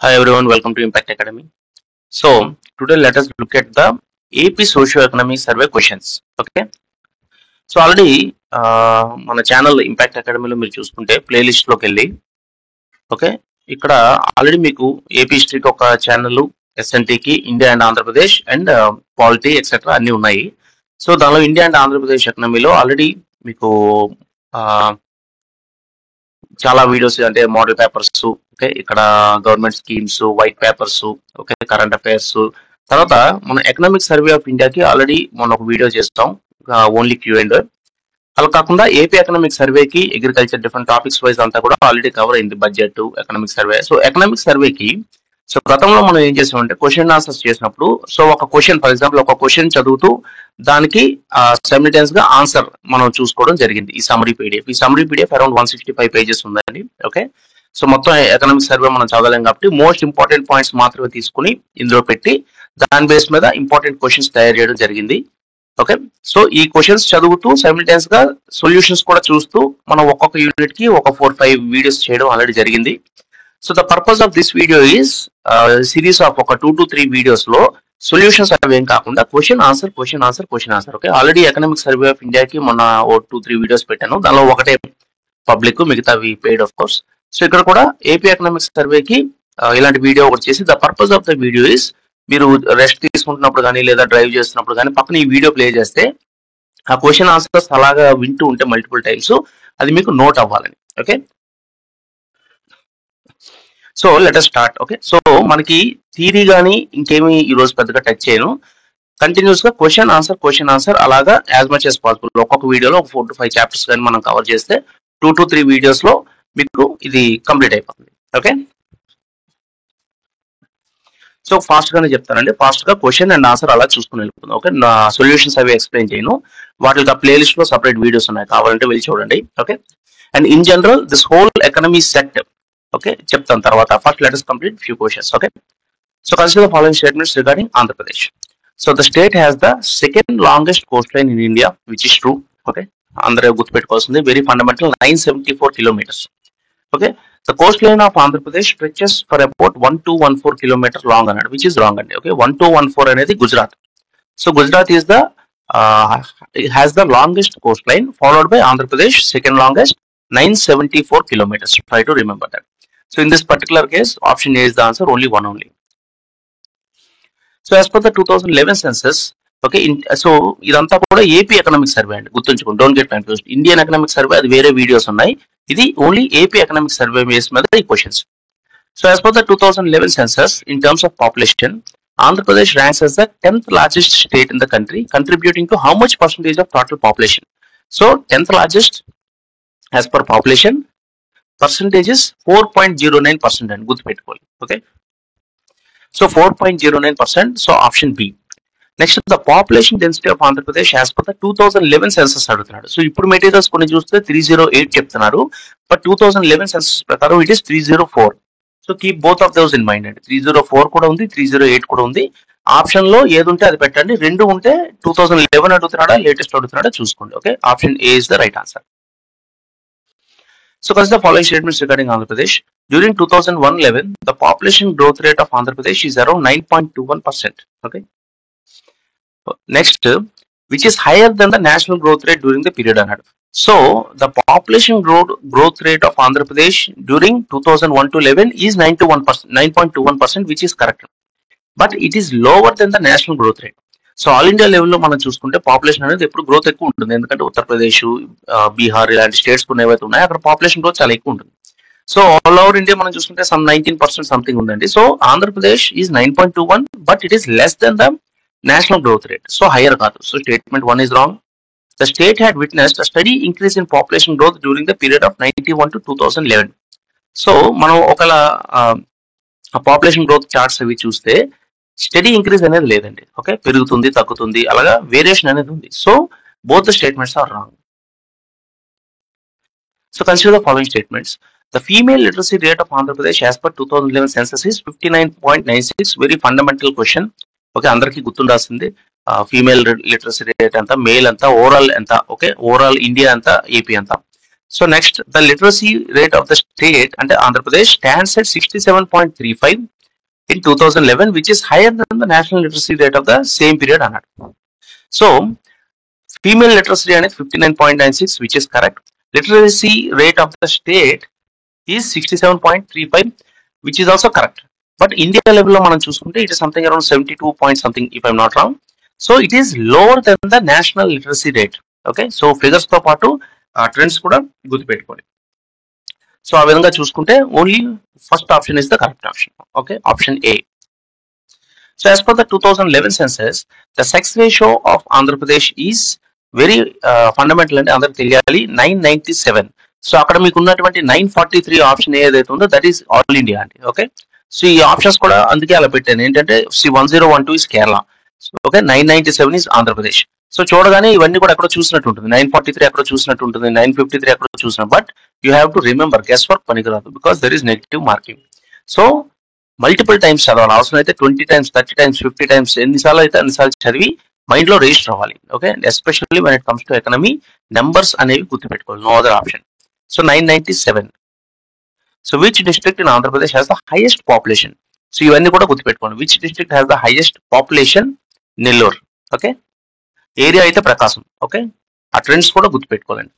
Hi everyone, welcome to Impact Academy. Today let us look at the AP Socio-Economic Survey questions. Okay. Already మన channel impact అకాడమీలో మీరు చూసుకుంటే playlist లోకి వెళ్ళి okay ఇక్కడ already మీకు ఏపీ హిస్టరీకి ఒక channel, ఎస్ఎన్టీకి India and Andhra Pradesh and polity etcetera అన్ని ఉన్నాయి. సో దానిలో ఇండియా అండ్ ఆంధ్రప్రదేశ్ ఎకనమీలో ఆల్రెడీ మీకు చాలా వీడియోస్ అంటే మోడల్ పేపర్స్, ఓకే, ఇక్కడ government schemes, white papers, okay, current affairs, తర్వాత మన ఎకనామిక్ సర్వే ఆఫ్ ఇండియాకి ఆల్రెడీ మనం ఒక వీడియో చేస్తాం, ఓన్లీ క్యూ అండ్ అలా కాకుండా AP economic సర్వేకి agriculture different topics wise అంతా కూడా ఆల్రెడీ కవర్ అయింది, budget, economic survey. So economic సర్వేకి గతంలో మనం ఏం చేసామంటే క్వశ్చన్ ఆన్సర్స్ చేసినప్పుడు ఒక క్వశ్చన్, ఫర్ ఎగ్జాంపుల్ ఒక క్వశ్చన్ చదువుతూ దానికి సైమిల్టేనియస్ గా ఆన్సర్ మనం చూసుకోవడం జరిగింది. ఈ సమ్మరీ పీడిఎఫ్ అరౌండ్ 165 పేజెస్ ఉందండి. ఓకే, సో మొత్తం ఎకనామిక్ సర్వే మనం చదవలేం కాబట్టి మోస్ట్ ఇంపార్టెంట్ పాయింట్స్ మాత్రమే తీసుకుని ఇందులో పెట్టి దాని బేస్ మీద ఇంపార్టెంట్ క్వశ్చన్స్ తయారు చేయడం జరిగింది. ఓకే, సో ఈ క్వశ్చన్స్ చదువుతూ సైమిల్టేనియస్ గా సొల్యూషన్స్ కూడా చూస్తూ మనం ఒక్కొక్క యూనిట్ కి ఒక 4-5 వీడియోస్ చేయడం ఆల్రెడీ జరిగింది. So the purpose of this video is series of ఒక 2 to 3 వీడియోస్ లో సొల్యూషన్స్ అవి ఏం కాకుండా question answer. Okay, already economic survey of ఇండియాకి మొన్న 2-3 వీడియోస్ పెట్టాను, దానిలో ఒకటే పబ్లిక్, మిగతావి పెయిడ్ ఆఫ్ కోర్స్. సో ఇక్కడ కూడా ఏపీ ఎకనామిక్స్ సర్వేకి ఇలాంటి వీడియో ఒకటి చేసి, the purpose of the video is మీరు రెస్ట్ తీసుకుంటున్నప్పుడు కానీ లేదా డ్రైవ్ చేస్తున్నప్పుడు కానీ పక్కన ఈ వీడియో ప్లే చేస్తే ఆ క్వశ్చన్ ఆన్సర్స్ అలాగా వింటూ ఉంటే మల్టిపుల్ టైమ్స్ అది మీకు నోట్ అవ్వాలని. Okay, so let us start. Okay, so మనకి థియరీ కానీ ఇంకేమి ఈ రోజు పెద్దగా టచ్ చేయను, కంటిన్యూస్ గా క్వశ్చన్ ఆన్సర్ అలాగా యాజ్ మచ్ యాజ్ పాసిబుల్ ఒక్కొక్క వీడియోలో 4 to 5 చాప్టర్స్ కానీ మనం కవర్ చేస్తే 2 to 3 వీడియోస్ లో మీకు ఇది కంప్లీట్ అయిపోతుంది. ఓకే, సో ఫాస్ట్ గానే చెప్తానండి, ఫాస్ట్ గా క్వశ్చన్ అండ్ ఆన్సర్ అలా చూసుకుని వెళ్ళిపోతుంది. ఓకే, నా సొల్యూషన్స్ అవి ఎక్స్ప్లెయిన్ చేయను, వాటికి ఆ ప్లేలిస్ట్ లో సపరేట్ వీడియోస్ ఉన్నాయి, కావాలంటే వెళ్ళి చూడండి. Okay, and in general this whole economy set, okay, చెప్తాను తర్వాత. First let us complete few questions. Okay, so consider the following statements regarding Andhra Pradesh. So the state has the second longest Coast line in India which is true. Okay, అందరూ గుర్తుపెట్టుకోవాల్సింది, very fundamental, 974 kilometers. Okay, the coastline of Andhra Pradesh stretches for about 1214 kilometers long another, which is wrong andi. Okay, 1214 anedi Gujarat. So Gujarat is the has the longest coastline, followed by Andhra Pradesh, second longest, 974 kilometers. Try to remember that. So in this particular case, option A is the answer, only one only. So as per the 2011 census, okay, so ఇదంతా కూడా AP economic survey అండి, గుర్తుంచుకోండి, don't get confused. Indian economic survey అది వేరే videos ఉన్నాయి, ఇది only AP economic survey base మీద ఈ questions. So as per the 2011 census, in terms of population, Andhra Pradesh ranks as the 10th largest state in the country, contributing to how much percentage of total population? So 10th largest as per population, percentage is 4.09% అని గుర్తుపెట్టుకోవాలి. Okay, so 4.09%, so option B. Next, the population density of Andhra Pradesh as per the 2011 census అడుగుతున్నాడు. So ఇప్పుడు materials కొన్ని చూస్తే 308 చెప్తున్నారు, but 2011 census ప్రకారం it is 304. So keep both of those in mind అండి, 304 కూడా ఉంది, 308 కూడా ఉంది. ఆప్షన్ లో ఏది ఉంటే అది పెట్టండి, రెండు ఉంటే 2011 అడుగుతున్నాడా లేటెస్ట్ అడుగుతున్నాడా చూసుకోండి. Okay, option A is the right answer. So consider the following statements regarding Andhra Pradesh. During 2011, the population growth rate of Andhra Pradesh is around 9.21%. Okay. Next, which is higher than the national growth rate during the period ahead. So the population growth rate of Andhra Pradesh during 2001 to 11 is 9.21%, which is correct. But it is lower than the national growth rate. So all India లెవెల్లో మనం చూసుకుంటే population అనేది ఎప్పుడు growth ఎక్కువ ఉంటుంది, ఎందుకంటే ఉత్తరప్రదేశ్, బీహార్ ఇలాంటి states కొన్ని ఏవైతే ఉన్నాయో అక్కడ పాపులేషన్ గ్రోత్ చాలా ఎక్కువ ఉంటుంది. సో ఆల్ ఓవర్ ఇండియా మనం చూసుకుంటే సమ్ 19% సంథింగ్ ఉందండి. So Andhra Pradesh is 9.21, but it is less than the national growth rate, so hire కాదు. So statement 1 is wrong. The state had witnessed a steady increase in population growth during the period of 91 to 2011. So మనం ఒకవేళ population growth charts అవి చూస్తే study increase అనేది లేదండి. Okay, పెరుగుతుంది తగ్గుతుంది అలాగా వేరియేషన్ అనేది ఉంది. So both the statements are wrong. So consider the following statements. The female literacy rate of Andhra Pradesh as per 2011 census is 59.96. Very fundamental question. Okay, అందరికీ గుర్తుండాల్సింది, ఫీమేల్ లిటరసీ రేట్ ఎంత, male ఎంత, overall ఎంత, okay, overall India ఎంత, AP ఎంత. So next the literacy rate of the state అంటే Andhra Pradesh stands at 67.35 in 2011, which is higher than the national literacy rate of the same period అన్నాడు. So female literacy అనేది 59.96, which is correct. Literacy rate of the state is 67.35, which is also correct. But India లెవెల్లో మనం చూసుకుంటే it is something around 72 point something, if I'm not wrong. So it is lower then the national literacy rate. Okay, so figures తో పాటు ట్రెండ్స్ కూడా గుర్తుపెట్టుకోండి. So ఆ విధంగా చూసుకుంటే only first option is the correct option. Okay, option A. So as per the 2011 census the sex ratio of Andhra Pradesh is very fundamental అంటే అందరికి తెలియాలి, 997. సో అక్కడ మీకు ఉన్నటువంటి 943 ఆప్షన్ ఏదైతే ఉందో దట్ ఈస్ ఆల్ ఇండియా అండి. ఓకే, సో ఈ ఆప్షన్స్ కూడా అందుకే అలా పెట్టాను, ఏంటంటే 1012 is Kerala, okay, 997 is Andhra Pradesh. So చూడగానే ఇవన్నీ కూడా ఎక్కడో చూసినట్టు ఉంటుంది, 943 ఎక్కడో చూసినట్టు ఉంటుంది, 953 ఎక్కడో చూసినట్టు. But you have to remember, guess work పనికిరాదు, because there is negative marking. So multiple times చదవాలి, అవసరం అయితే 20 టైమ్స్, 30 టైమ్స్, 50 టైమ్స్, ఎన్నిసార్లు అయితే అన్నిసార్లు చదివి మైండ్ లో రిజిస్టర్ అవ్వాలి. Okay, especially when it comes to economy, numbers అనేవి గుర్తుపెట్టుకోవాలి, no other option. So 997. So which district in Andhra Pradesh has the highest population? So ఇవన్నీ కూడా గుర్తుపెట్టుకోండి. Which district has the highest population? Nellore. Okay, area అయితే ప్రకాశం. Okay, ఆ trends కూడా గుర్తుపెట్టుకోవాలండి.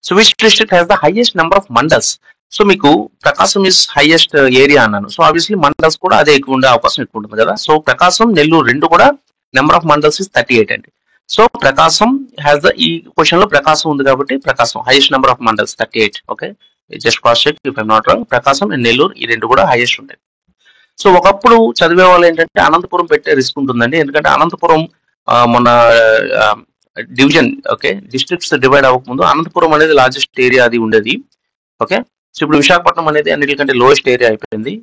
So which district has the highest number of mandals? So మీకు ప్రకాశం is highest area అన్నాను, so obviously mandals కూడా అదే ఎక్కువ ఉండే అవకాశం ఎక్కువ ఉంటుంది కదా. సో ప్రకాశం, నెల్లూరు రెండు కూడా నెంబర్ ఆఫ్ మండల్స్ ఇస్ 38 అండి. సో ప్రకాశం హ్యాస్ ద, ఈ క్వశ్చన్ లో ప్రకాశం ఉంది కాబట్టి Prakasam highest number of mandals 38. Okay, just cross check if I'm not wrong. Prakasam and Nellore ఈ రెండు కూడా హైయెస్ట్ ఉంటాయి. సో ఒకప్పుడు చదివే వాళ్ళు ఏంటంటే అనంతపురం పెట్టే రిస్క్ ఉంటుందండి, ఎందుకంటే అనంతపురం మొన్న డివిజన్, ఓకే, డిస్ట్రిక్ట్స్ డివైడ్ అవ్వకముందు అనంతపురం అనేది లార్జెస్ట్ ఏరియా అది ఉండేది. ఓకే, సో ఇప్పుడు విశాఖపట్నం అనేది అన్నిటికంటే లోయెస్ట్ ఏరియా అయిపోయింది.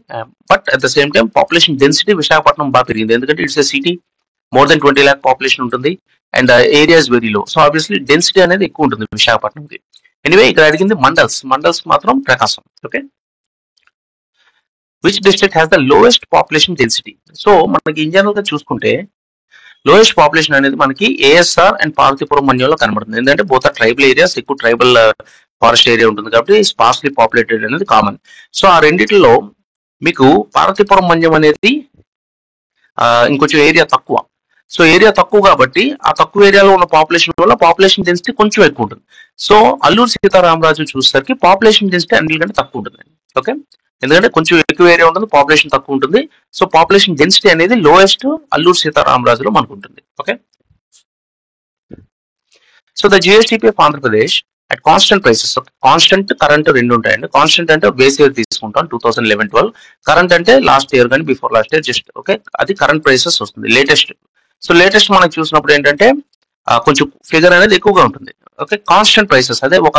But at the same time population density Visakhapatnam బాగా పెరిగింది, ఎందుకంటే it's a city, more than 20 lakh population ఉంటుంది and area is very low. So obviously density అనేది ఎక్కువ ఉంటుంది విశాఖపట్నంకి. ఎనీవే ఇక్కడ అడిగింది మండల్స్, మండల్స్ మాత్రం Prakasam. Okay, which district has the lowest population density? So మనకి ఇన్ జనరల్ గా చూసుకుంటే లోయెస్ట్ పాపులేషన్ అనేది మనకి ఏఎస్ఆర్ అండ్ పార్వతీపురం మన్యంలో కనబడుతుంది, ఎందుకంటే బోత్ ఆర్ ట్రైబల్ ఏరియాస్, ఎక్కువ ట్రైబల్ ఫారెస్ట్ ఏరియా ఉంటుంది కాబట్టి స్పార్స్లీ పాపులేటెడ్ అనేది కామన్. సో ఆ రెండిట్లో మీకు పార్వతీపురం మన్యం అనేది ఇంకొంచెం ఏరియా తక్కువ. సో ఏరియా తక్కువ కాబట్టి ఆ తక్కువ ఏరియాలో ఉన్న పాపులేషన్ వల్ల పాపులేషన్ డెన్సిటీ కొంచెం ఎక్కువ ఉంటుంది. సో అల్లూరు సీతారామరాజు చూసేసరికి పాపులేషన్ డెన్సిటీ అన్నిటికంటే తక్కువ ఉంటుంది. ఓకే, ఎందుకంటే కొంచెం ఎక్కువ ఏరియా ఉంటుంది, పాపులేషన్ తక్కువ ఉంటుంది. సో పాపులేషన్ డెన్సిటీ అనేది లోయెస్ట్ అల్లూరు సీతారామరాజులో మనకు ఉంటుంది. Okay, so the GSTP of Andhra Pradesh at constant prices, constant current రెండు ఉంటాయండి. కాన్స్టెంట్ అంటే బేస్ ఇయర్ తీసుకుంటాం 2011-12, కరెంట్ అంటే లాస్ట్ ఇయర్ కానీ before last year just. Okay, అది కరెంట్ ప్రైసెస్ వస్తుంది లేటెస్ట్. సో లేటెస్ట్ మనం చూసినప్పుడు ఏంటంటే కొంచెం ఫిగర్ అనేది ఎక్కువగా ఉంటుంది. ఓకే, కాన్స్టెంట్ ప్రైసెస్ అదే ఒక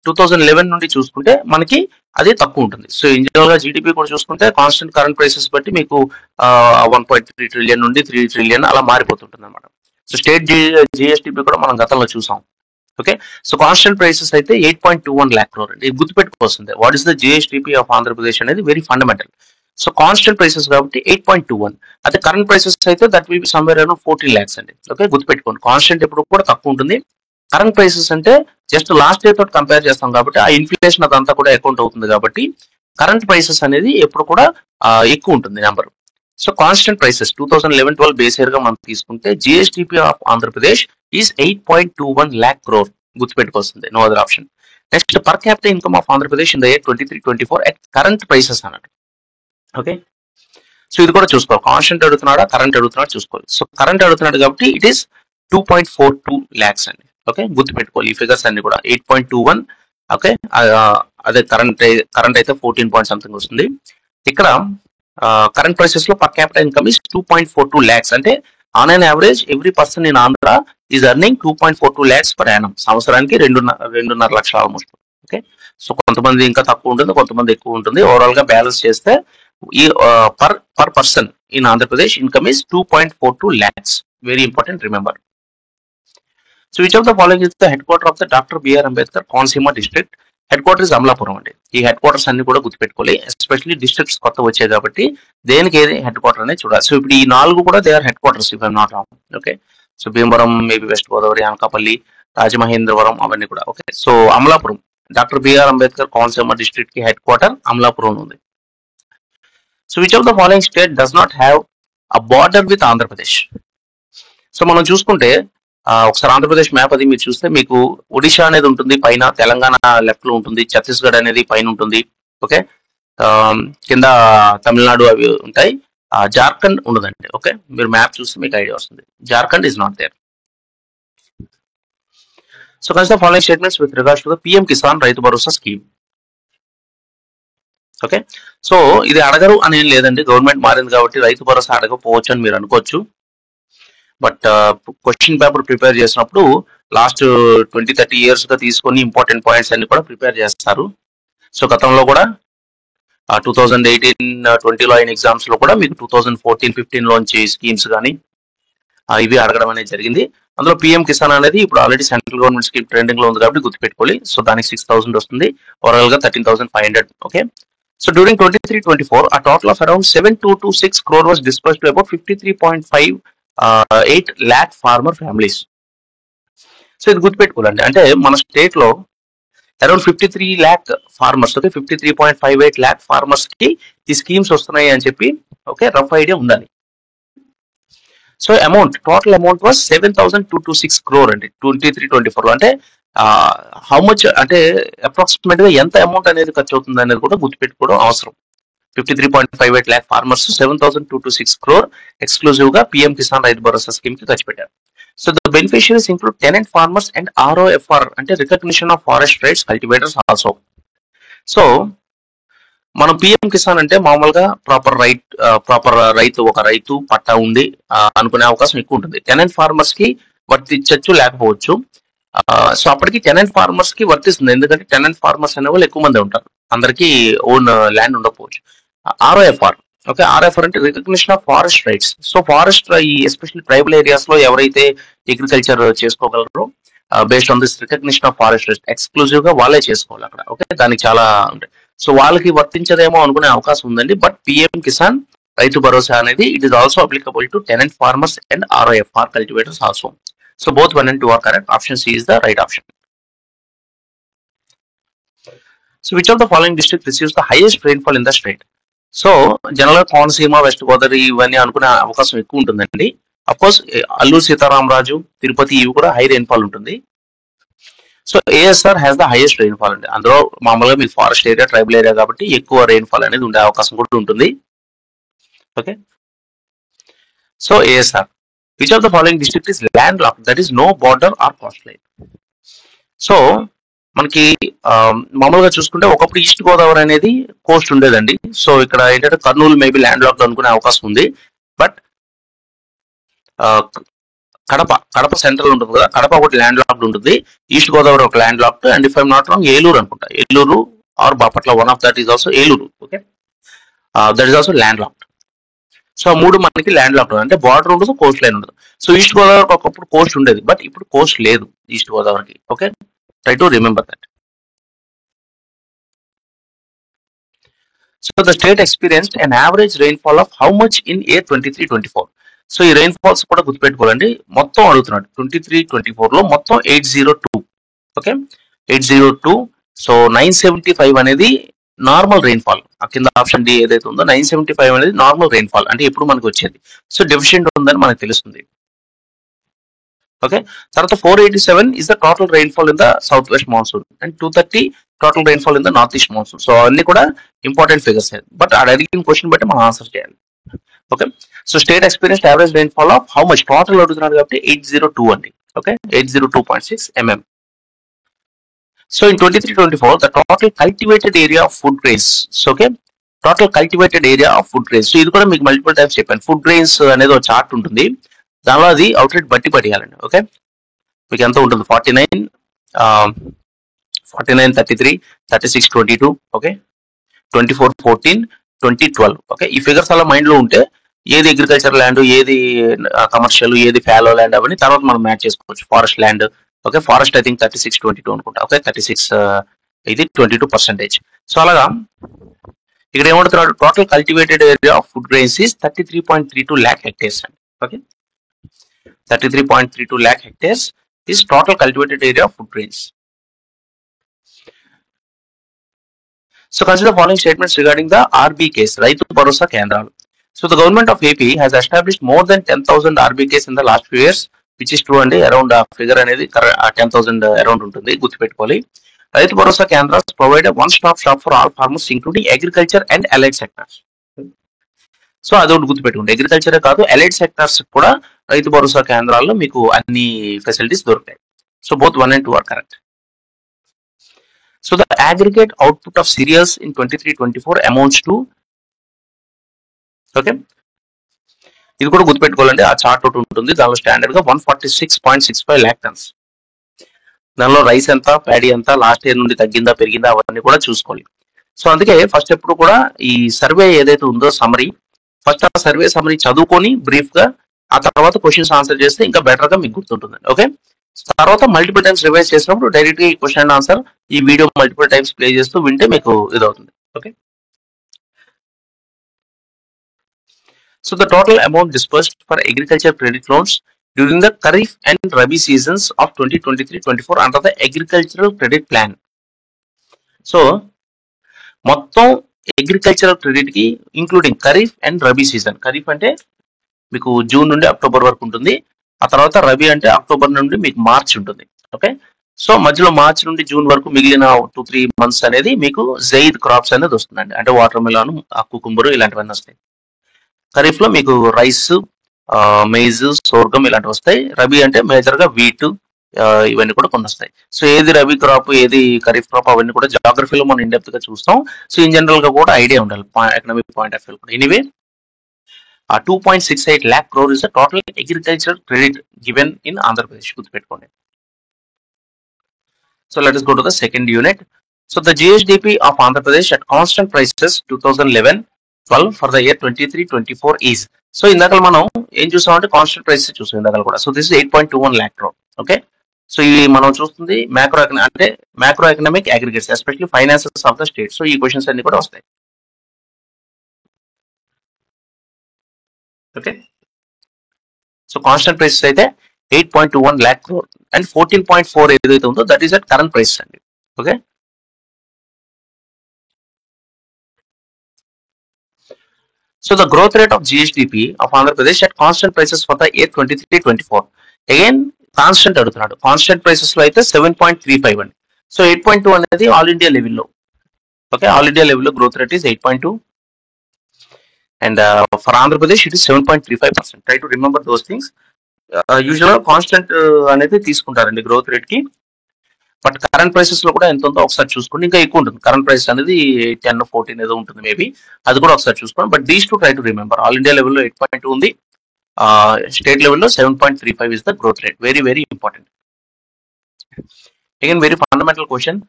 2011 నుండి చూసుకుంటే మనకి అదే తక్కువ ఉంటుంది. సో ఇంజనరల్ గా జీడిపి కూడా చూసుకుంటే కాన్స్టెంట్ కరెంట్ ప్రైసెస్ బట్టి మీకు 1.3 ట్రిలియన్ నుండి 3 ట్రిలియన్ అలా మారిపోతుంటుంది అనమాట. సో స్టేట్ జిఎస్టిపి కూడా మనం గతంలో చూసాం. ఓకే, సో కాన్స్టెంట్ ప్రైసెస్ అయితే 8.21 lakh crore అండి, ఇది గుర్తుపెట్టుకోవాల్సిందే. What is the GSTP of Andhra Pradesh అనేది very fundamental. So constant prices కాబట్టి 8.21, అదే కరెంట్ ప్రైసెస్ అయితే that will be somewhere around 14 lakhs అండి. ఓకే, గుర్తుపెట్టుకోండి, కాన్స్టెంట్ ఎప్పుడు కూడా తక్కువ ఉంటుంది. కరెంట్ ప్రైసెస్ అంటే జస్ట్ లాస్ట్ ఇయర్ తోటి కంపేర్ చేస్తాం కాబట్టి ఆ ఇన్ఫ్లేషన్ అదంతా కూడా అకౌంట్ అవుతుంది కాబట్టి కరెంట్ ప్రైసెస్ అనేది ఎప్పుడు కూడా ఎక్కువ ఉంటుంది number. So constant prices 2011-12 base year గా మనం తీసుకుంటే GSTP of Andhra Pradesh is 8.21 lakh crore, గుర్తుపెట్టుకోవాల్సిందే, no other option. Next per capital income of Andhra Pradesh in the year 23-24 at current prices అన్నట్టు. ఓకే, సో ఇది కూడా చూసుకోవాలి, కాన్స్టెంట్ అడుగుతున్నాడా కరెంట్ అడుగుతున్నాడు చూసుకోవాలి. సో కరెంట్ అడుగుతున్నాడు కాబట్టి ఇట్ ఈస్ 2.42 lakhs అండి. ఓకే, గుర్తుపెట్టుకోవాలి ఈ ఫిగర్స్ అన్ని కూడా 8.21. ఓకే, అదే కరెంట్ అయితే 14 పాయింట్ సంథింగ్ వస్తుంది. ఇక్కడ కరెంట్ ప్రైసెస్ లో per capital income is 2.42 lakhs, అంటే on an average every person in Andhra is earning 2.42 lakhs per annum, సంవత్సరానికి 2.5 లక్షలు ఆల్మోస్ట్. ఓకే, సో కొంతమంది ఇంకా తక్కువ ఉంటుంది, కొంతమంది ఎక్కువ ఉంటుంది. ఓవరాల్ గా బ్యాలెన్స్ చేస్తే ఈ per person in Andhra Pradesh income is 2.42 lakhs. Very important, remember. So which of the following is the head quarter of the doctor BR Ambedkar Konaseema district? Head quarter is Amalapuram అండి. ఈ హెడ్ క్వార్టర్స్ అన్ని కూడా గుర్తుపెట్టుకోవాలి, ఎస్పెషల్లీ డిస్ట్రిక్ట్స్ కొత్త వచ్చాయి కాబట్టి దేనికి ఏది హెడ్ క్వార్టర్ అనేది చూడాలి. సో ఇప్పుడు ఈ 4 కూడా they are head quarters if I'm not wrong. Okay, so Bhimavaram, maybe West Godavari, Anakapalli, Rajamahendravaram అవన్నీ కూడా. Okay, so Amalapuram, doctor BR Ambedkar Konaseema district కి హెడ్ క్వార్టర్ అమలాపురం ఉంది. So which of the following state does not have a border with Andhra Pradesh? So మనం చూసుకుంటే ఒకసారి Andhra Pradesh map అది మీరు చూస్తే మీకు ఒడిషా అనేది ఉంటుంది పైన, తెలంగాణ లెఫ్ట్ లో ఉంటుంది, ఛత్తీస్గఢ్ అనేది పైన ఉంటుంది. ఓకే, కింద తమిళనాడు అవి ఉంటాయి, జార్ఖండ్ ఉండదండి. ఓకే, మీరు మ్యాప్ చూస్తే మీకు ఐడియా వస్తుంది. Jharkhand is not there. So consider following statements with regards to the PM Kisan Rythu Bharosa scheme. Okay, so ఇది అడగరు అని ఏం లేదండి, గవర్నమెంట్ మారింది కాబట్టి రైతు భరోసా అడగకపోవచ్చు అని మీరు అనుకోవచ్చు. బట్ క్వశ్చన్ పేపర్ ప్రిపేర్ చేసినప్పుడు లాస్ట్ 20-30 years గా తీసుకొని ఇంపార్టెంట్ పాయింట్స్ అన్ని కూడా ప్రిపేర్ చేస్తారు. సో గతంలో కూడా 2018-20 అయిన ఎగ్జామ్స్ లో కూడా మీకు 2014-15 లోంచి స్కీమ్స్ కానీ ఇవి అడగడం అనేది జరిగింది. అందులో పిఎం కిసాన్ అనేది ఇప్పుడు already central government scheme trending లో ఉంది కాబట్టి గుర్తుపెట్టుకోవాలి. సో దానికి 6,000 వస్తుంది, ఓవరాల్ గా 13,500. Okay, so during 23-24 a total of around 7,226 crore was disbursed to about 53.58 lakh farmer families. So ఇది గుర్తుపెట్టుకోవాలండి, అంటే మన స్టేట్ లో around 53 lakh farmers, okay 53.58 lakh farmers కి ఈ స్కీమ్స్ వస్తున్నాయి అని చెప్పి ఓకే రఫ్ ఐడియా ఉండాలి. So amount, total amount was 7,226 crore అండి 23-24 అంటే హౌ మచ్ అంటే అప్రాక్సిమేట్ గా ఎంత అమౌంట్ అనేది ఖర్చు అవుతుంది అనేది కూడా గుర్తుపెట్టుకోవడం అవసరం. 53.58 lakh ఫార్మర్స్ 7,226 crore ఎక్స్క్లూజివ్ గా పిఎం కిసాన్ రైతు భరోసా స్కీమ్ కి ఖర్చు పెట్టారు. So the beneficiaries include tenant farmers and ROFR అంటే recognition of forest rights cultivators also. So మనం పిఎం కిసాన్ అంటే మామూలుగా ప్రాపర్ రైతు, ఒక రైతు పట్టా ఉండి అనుకునే అవకాశం ఎక్కువ ఉంటుంది. టెనెంట్ ఫార్మర్స్ కి వర్తించచ్చు లేకపోవచ్చు. సో అప్పటికి టెనెంట్ ఫార్మర్స్ కి వర్తిస్తుంది, ఎందుకంటే టెనెంట్ ఫార్మర్స్ అనే వాళ్ళు ఎక్కువ మంది ఉంటారు, అందరికీ ఓన్ ల్యాండ్ ఉండకపోవచ్చు. ఆర్ఓఎఫ్ఆర్, ఓకే ఆర్ఎఫ్ఆర్ అంటే recognition of forest rights. So forest ఈ ఎస్పెషల్లీ ట్రైబల్ ఏరియాస్ లో ఎవరైతే అగ్రికల్చర్ చేసుకోగలరో based on this recognition of forest rights exclusive గా వాళ్ళే చేసుకోవాలి అక్కడ. ఓకే, దానికి చాలా ఉంటాయి. సో వాళ్ళకి వర్తించదేమో అనుకునే అవకాశం ఉందండి. బట్ పిఎం కిసాన్ రైతు భరోసా అనేది it is also applicable to tenant farmers and ROFR cultivators also. So both 1 and 2 are correct. Option C is the right option. So which of the following district receives the highest rainfall in the state? So general గా Konaseema, west Godavari ఇవన్నీ అనుకునే అవకాశం ఎక్కువ ఉంటుందండి. Of course Alluri Sitaramaraju, Tirupati ఇవి కూడా high rainfall ఉంటుంది. So ASR has the highest rainfall అండి. అందులో మామూలుగా మీకు ఫారెస్ట్ ఏరియా, ట్రైబల్ ఏరియా కాబట్టి ఎక్కువ రెయిన్ఫాల్ అనేది ఉండే అవకాశం కూడా ఉంటుంది. Okay, so ASR. Which of the following district is landlocked, that is no border or coastline? So మనకి మామూలుగా చూసుకుంటే ఒకప్పుడు ఈస్ట్ గోదావరి అనేది కోస్ట్ ఉండేదండి. సో ఇక్కడ ఏంటంటే కర్నూలు మేబీ ల్యాండ్ లాక్డ్ అనుకునే అవకాశం ఉంది. బట్ కడప సెంట్రల్ ఉంటుంది కదా, కడప ఒకటి ల్యాండ్ లాక్డ్ ఉంటుంది, ఈస్ట్ గోదావరి ఒక land locked, and if I'm not wrong Eluru అనుకుంటా, Eluru or Bapatla one of that is also Eluru. Okay, that is also land locked. So మూడు మనకి ల్యాండ్ లాక్డ్ అంటే బార్డర్ ఉండదు, కోస్ట్ లైన్ ఉండదు. సో ఈస్ట్ గోదావరికి ఒకప్పుడు కోస్ట్ ఉండేది, బట్ ఇప్పుడు కోస్ట్ లేదు ఈస్ట్ గోదావరికి. Okay, try to remember that. So the state experienced an average rainfall of how much in year 23-24? So ఈ రెయిన్ఫాల్స్ కూడా గుర్తుపెట్టుకోవాలండి. మొత్తం అడుగుతున్నాడు 23-24 లో మొత్తం 802. ఓకే 802. సో 975 అనేది నార్మల్ రెయిన్ఫాల్. ఆ కింద ఆప్షన్ డి ఏదైతే ఉందో 975 అనేది నార్మల్ రెయిన్ఫాల్ అంటే ఇప్పుడు మనకు వచ్చేది. సో డెఫిషియెంట్ ఉందని మనకు తెలుస్తుంది. ఓకే, తర్వాత 487 is the total rainfall in the south west monsoon and 230 total rainfall in the north east monsoon. So అన్ని కూడా ఇంపార్టెంట్ ఫిగర్స్, బట్ ఆ అడిగిన క్వశ్చన్ బట్టి మనం ఆన్సర్ చేయాలి. Okay, so state experience average rainfall of how much total అడుగుతున్నాడు కాబట్టి 802 అండి. Okay, 802.6 mm. So in 23-24, the total cultivated area of food grains. So okay, total cultivated area of food grains. So ఇది కూడా మీకు multiple times చెప్పాను. Food grains అనేది ఒక chart ఉంటుంది, దానిలో అది అవుట్లెట్ బట్టి పట్టేయాలండి. ఓకే, మీకు ఎంత ఉంటుంది 49, 33, 36, 22, ఓకే 24, 14, 20, 12. ఓకే, ఈ ఫిగర్స్ అలా మైండ్ లో ఉంటే ఏది అగ్రికల్చర్ ల్యాండ్, ఏది కమర్షియల్, ఏది ఫ్యాలో ల్యాండ్ అవన్నీ తర్వాత మనం మ్యాచ్ చేసుకోవచ్చు. Forest land, okay forest I think 36, 22 అనుకుంటా. ఓకే 36 ఇది 22%. సో అలాగా ఇక్కడ ఏమంటున్నాడు, total cultivated area of food grains is 33.32 lakh hectares అండి. Okay 33.32 lakh hectares. is total cultivated area of food grains. So consider the following statements regarding the RBKs, Raitu Bharosa Kendralu. So the government of AP has established more than 10,000 RBKs in the last few years, which is true and around figure అనేది 10,000 around ఉంటుంది, గుర్తుపెట్టుకోవాలి. రైతు భరోసా కేంద్రాలు provide a one-stop shop for all farmers, including agriculture and allied sectors. So అదొకటి గుర్తుపెట్టుకోండి, అగ్రికల్చరే కాదు allied sectors కూడా రైతు భరోసా కేంద్రాల్లో మీకు అన్ని ఫెసిలిటీస్ దొరుకుతాయి. So both 1 and 2 are correct. So the aggregate output of cereals in 23-24 amounts to, okay, ఇది కూడా గుర్తుపెట్టుకోవాలండి, ఆ చార్ట్ ఒకటి ఉంటుంది, దానిలో స్టాండర్డ్ గా 146.65 lakh tons. దానిలో రైస్ ఎంత, ప్యాడీ ఎంత, లాస్ట్ ఇయర్ నుండి తగ్గిందా పెరిగిందా అవన్నీ కూడా చూసుకోవాలి. సో అందుకే ఫస్ట్ ఎప్పుడు కూడా ఈ సర్వే ఏదైతే ఉందో సమరీ, ఫస్ట్ ఆ సర్వే సమరీ చదువుకొని బ్రీఫ్ గా, ఆ తర్వాత క్వశ్చన్స్ ఆన్సర్ చేస్తే ఇంకా బెటర్ గా మీకు గుర్తుంటుందండి. ఓకే, తర్వాత మల్టిపుల్ టైమ్స్ రివైజ్ చేసినప్పుడు డైరెక్ట్ గా ఈ క్వశ్చన్ అండ్ ఆన్సర్ ఈ వీడియో మల్టిపుల్ టైమ్స్ ప్లే చేస్తూ వింటే మీకు ఇదవుతుంది. Okay, so the total amount disbursed for agriculture credit loans during the Kharif and Rabi seasons of 2023-24 under the agricultural credit plan. So మొత్తం agricultural credit కి including Kharif and Rabi season, Kharif అంటే మీకు June నుండి October వరకు ఉంటుంది, ఆ తర్వాత రబీ అంటే అక్టోబర్ నుండి మీకు మార్చ్ ఉంటుంది. ఓకే, సో మధ్యలో మార్చ్ నుండి జూన్ వరకు మిగిలిన 2-3 months అనేది మీకు జైద్ క్రాప్స్ అనేది వస్తుందండి, అంటే వాటర్ మిలాన్, కుకుంబరు ఇలాంటివన్నీ వస్తాయి. ఖరీఫ్ లో మీకు రైస్, మెయిజ్, సోర్గం ఇలాంటివి వస్తాయి. రబీ అంటే మేజర్ గా వీట్, ఇవన్నీ కూడా కొన్ని వస్తాయి. సో ఏది రబీ క్రాప్, ఏది ఖరీఫ్ క్రాప్, అవన్నీ కూడా జాగ్రఫీలో మనం ఇన్ డెప్త్ గా చూస్తాం. సో ఇన్ జనరల్ గా కూడా ఐడియా ఉండాలి ఎకనామిక్ పాయింట్ ఆఫ్ వ్యూ కూడా. Anyway, 2.68 lakh crore is the total agricultural credit given in Andhra Pradesh. గుర్తుపెట్టుకోండి. So let us go to the second unit. So the GSDP of Andhra Pradesh at constant prices 2011-12 for the year 23-24 is. So ఇందాక మనం ఏం చూసామంటే constant prices చూసాం ఇందాక కూడా. So this is 8.21 lakh crore. Okay, so ఇవి మనం చూస్తుంది macro economic aggregates, especially finances of the state. So ఈ క్వశ్చన్స్ అన్ని కూడా వస్తాయి. ఓకే, సో కాన్స్టెంట్ ప్రైసెస్ అయితే 8.21 lakh crore అండ్ 14.4 ఏదైతే ఉందో that is at current price అండి. Okay, so the growth rate of GSDP of Andhra Pradesh at constant prices for the year 23-24 again constant అడుగుతున్నాడు. Constant prices లో అయితే 7.35 అండి. సో 8.2 అనేది all India లెవెల్లో. ఓకే, ఆల్ ఇండియా లెవెల్లో growth rate is 8.2 and for Andhra Pradesh it is 7.35%. Try to remember those things. Usually constant అనేది తీసుకుంటారండి growth rate కి, బట్ కరెంట్ ప్రైసెస్ లో కూడా ఎంత ఉందో ఒకసారి చూసుకోండి. ఇంకా ఎక్కువ ఉంటుంది కరెంట్ ప్రైస్ అనేది 10-14 ఏదో ఉంటుంది మేబీ, అది కూడా ఒకసారి చూసుకోండి. But these to try to remember. All India లెవెల్లో 8.2 ఉంది, స్టేట్ లెవెల్లో 7.35 is the growth rate. Very very important. Again very fundamental question.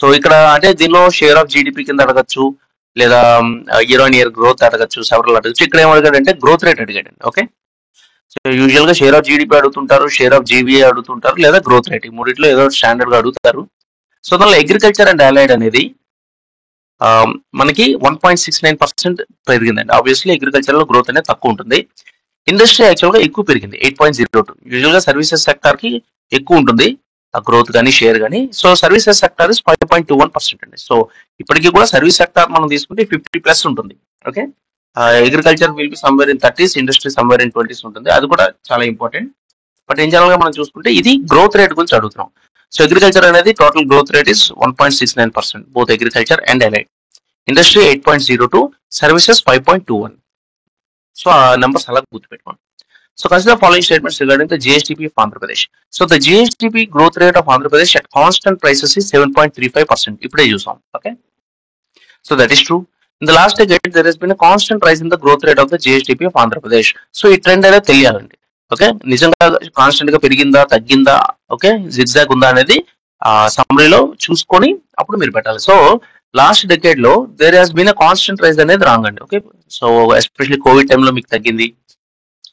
So ఇక్కడ అంటే దీనిలో షేర్ ఆఫ్ జీడిపి కింద అడగచ్చు, లేదా ఇయర్ ఆన్ ఇయర్ గ్రోత్ అడగచ్చు, సెవరల్ అడగచ్చు. ఇక్కడ ఏం అడిగాడంటే గ్రోత్ రేట్ అడిగాడండి. ఓకే, సో యూజువల్ గా షేర్ ఆఫ్ జీడిపి అడుగుతుంటారు, షేర్ ఆఫ్ జీవీఏ అడుగుతుంటారు, లేదా గ్రోత్ రేట్, ఈ మూడిట్లో ఏదో స్టాండర్డ్ గా అడుగుతారు. సో దానిలో అగ్రికల్చర్ అండ్ అలైడ్ అనేది మనకి 1.69% పెరిగిందండి. ఆబ్వియస్లీ అగ్రికల్చర్ లో గ్రోత్ అనేది తక్కువ ఉంటుంది. ఇండస్ట్రీ యాక్చువల్ గా ఎక్కువ పెరిగింది 8.02. యూజువల్ గా సర్వీసెస్ సెక్టార్ కి ఎక్కువ ఉంటుంది గ్రోత్ కానీ షేర్ కానీ. సో సర్వీసెస్ సెక్టార్ ఇస్ 5.21% అండి. సో ఇప్పటికీ కూడా సర్వీస్ సెక్టార్ మనం తీసుకుంటే 50+ ఉంటుంది. Okay, agriculture will be somewhere in 30s, industry somewhere in 20s ఉంటుంది. అది కూడా చాలా ఇంపార్టెంట్. బట్ ఇన్ జనరల్ గా మనం చూసుకుంటే ఇది గ్రోత్ రేట్ గురించి అడుగుతున్నాం. సో అగ్రికల్చర్ అనేది total growth rate is 1.69%, both agriculture and allied. Industry 8.02, services 5.21. So ఆ నెంబర్స్ అలా గుర్తుపెట్టుకోండి. So consider the following statements regarding the GSDP of Andhra Pradesh. So the GSDP growth rate of Andhra Pradesh at constant prices is 7.35%. ఇప్పుడే చూసాం. Okay, so that is true. In the last decade there has been a constant rise in the growth rate of the GSDP of Andhra Pradesh. So ఈ trend అనేది తెలియాలండి. Okay, నిజంగా constant గా పెరిగిందా తగ్గిందా, okay zigzag ఉందా అనేది సమ్మరీలో చూసుకొని అప్పుడు మీరు పెట్టాలి. సో లాస్ట్ డెకేడ్ లో there has been a constant rise అనేది రాంగ్ అండి. ఓకే, సో ఎస్పెషల్లీ కోవిడ్ టైంలో మీకు తగ్గింది.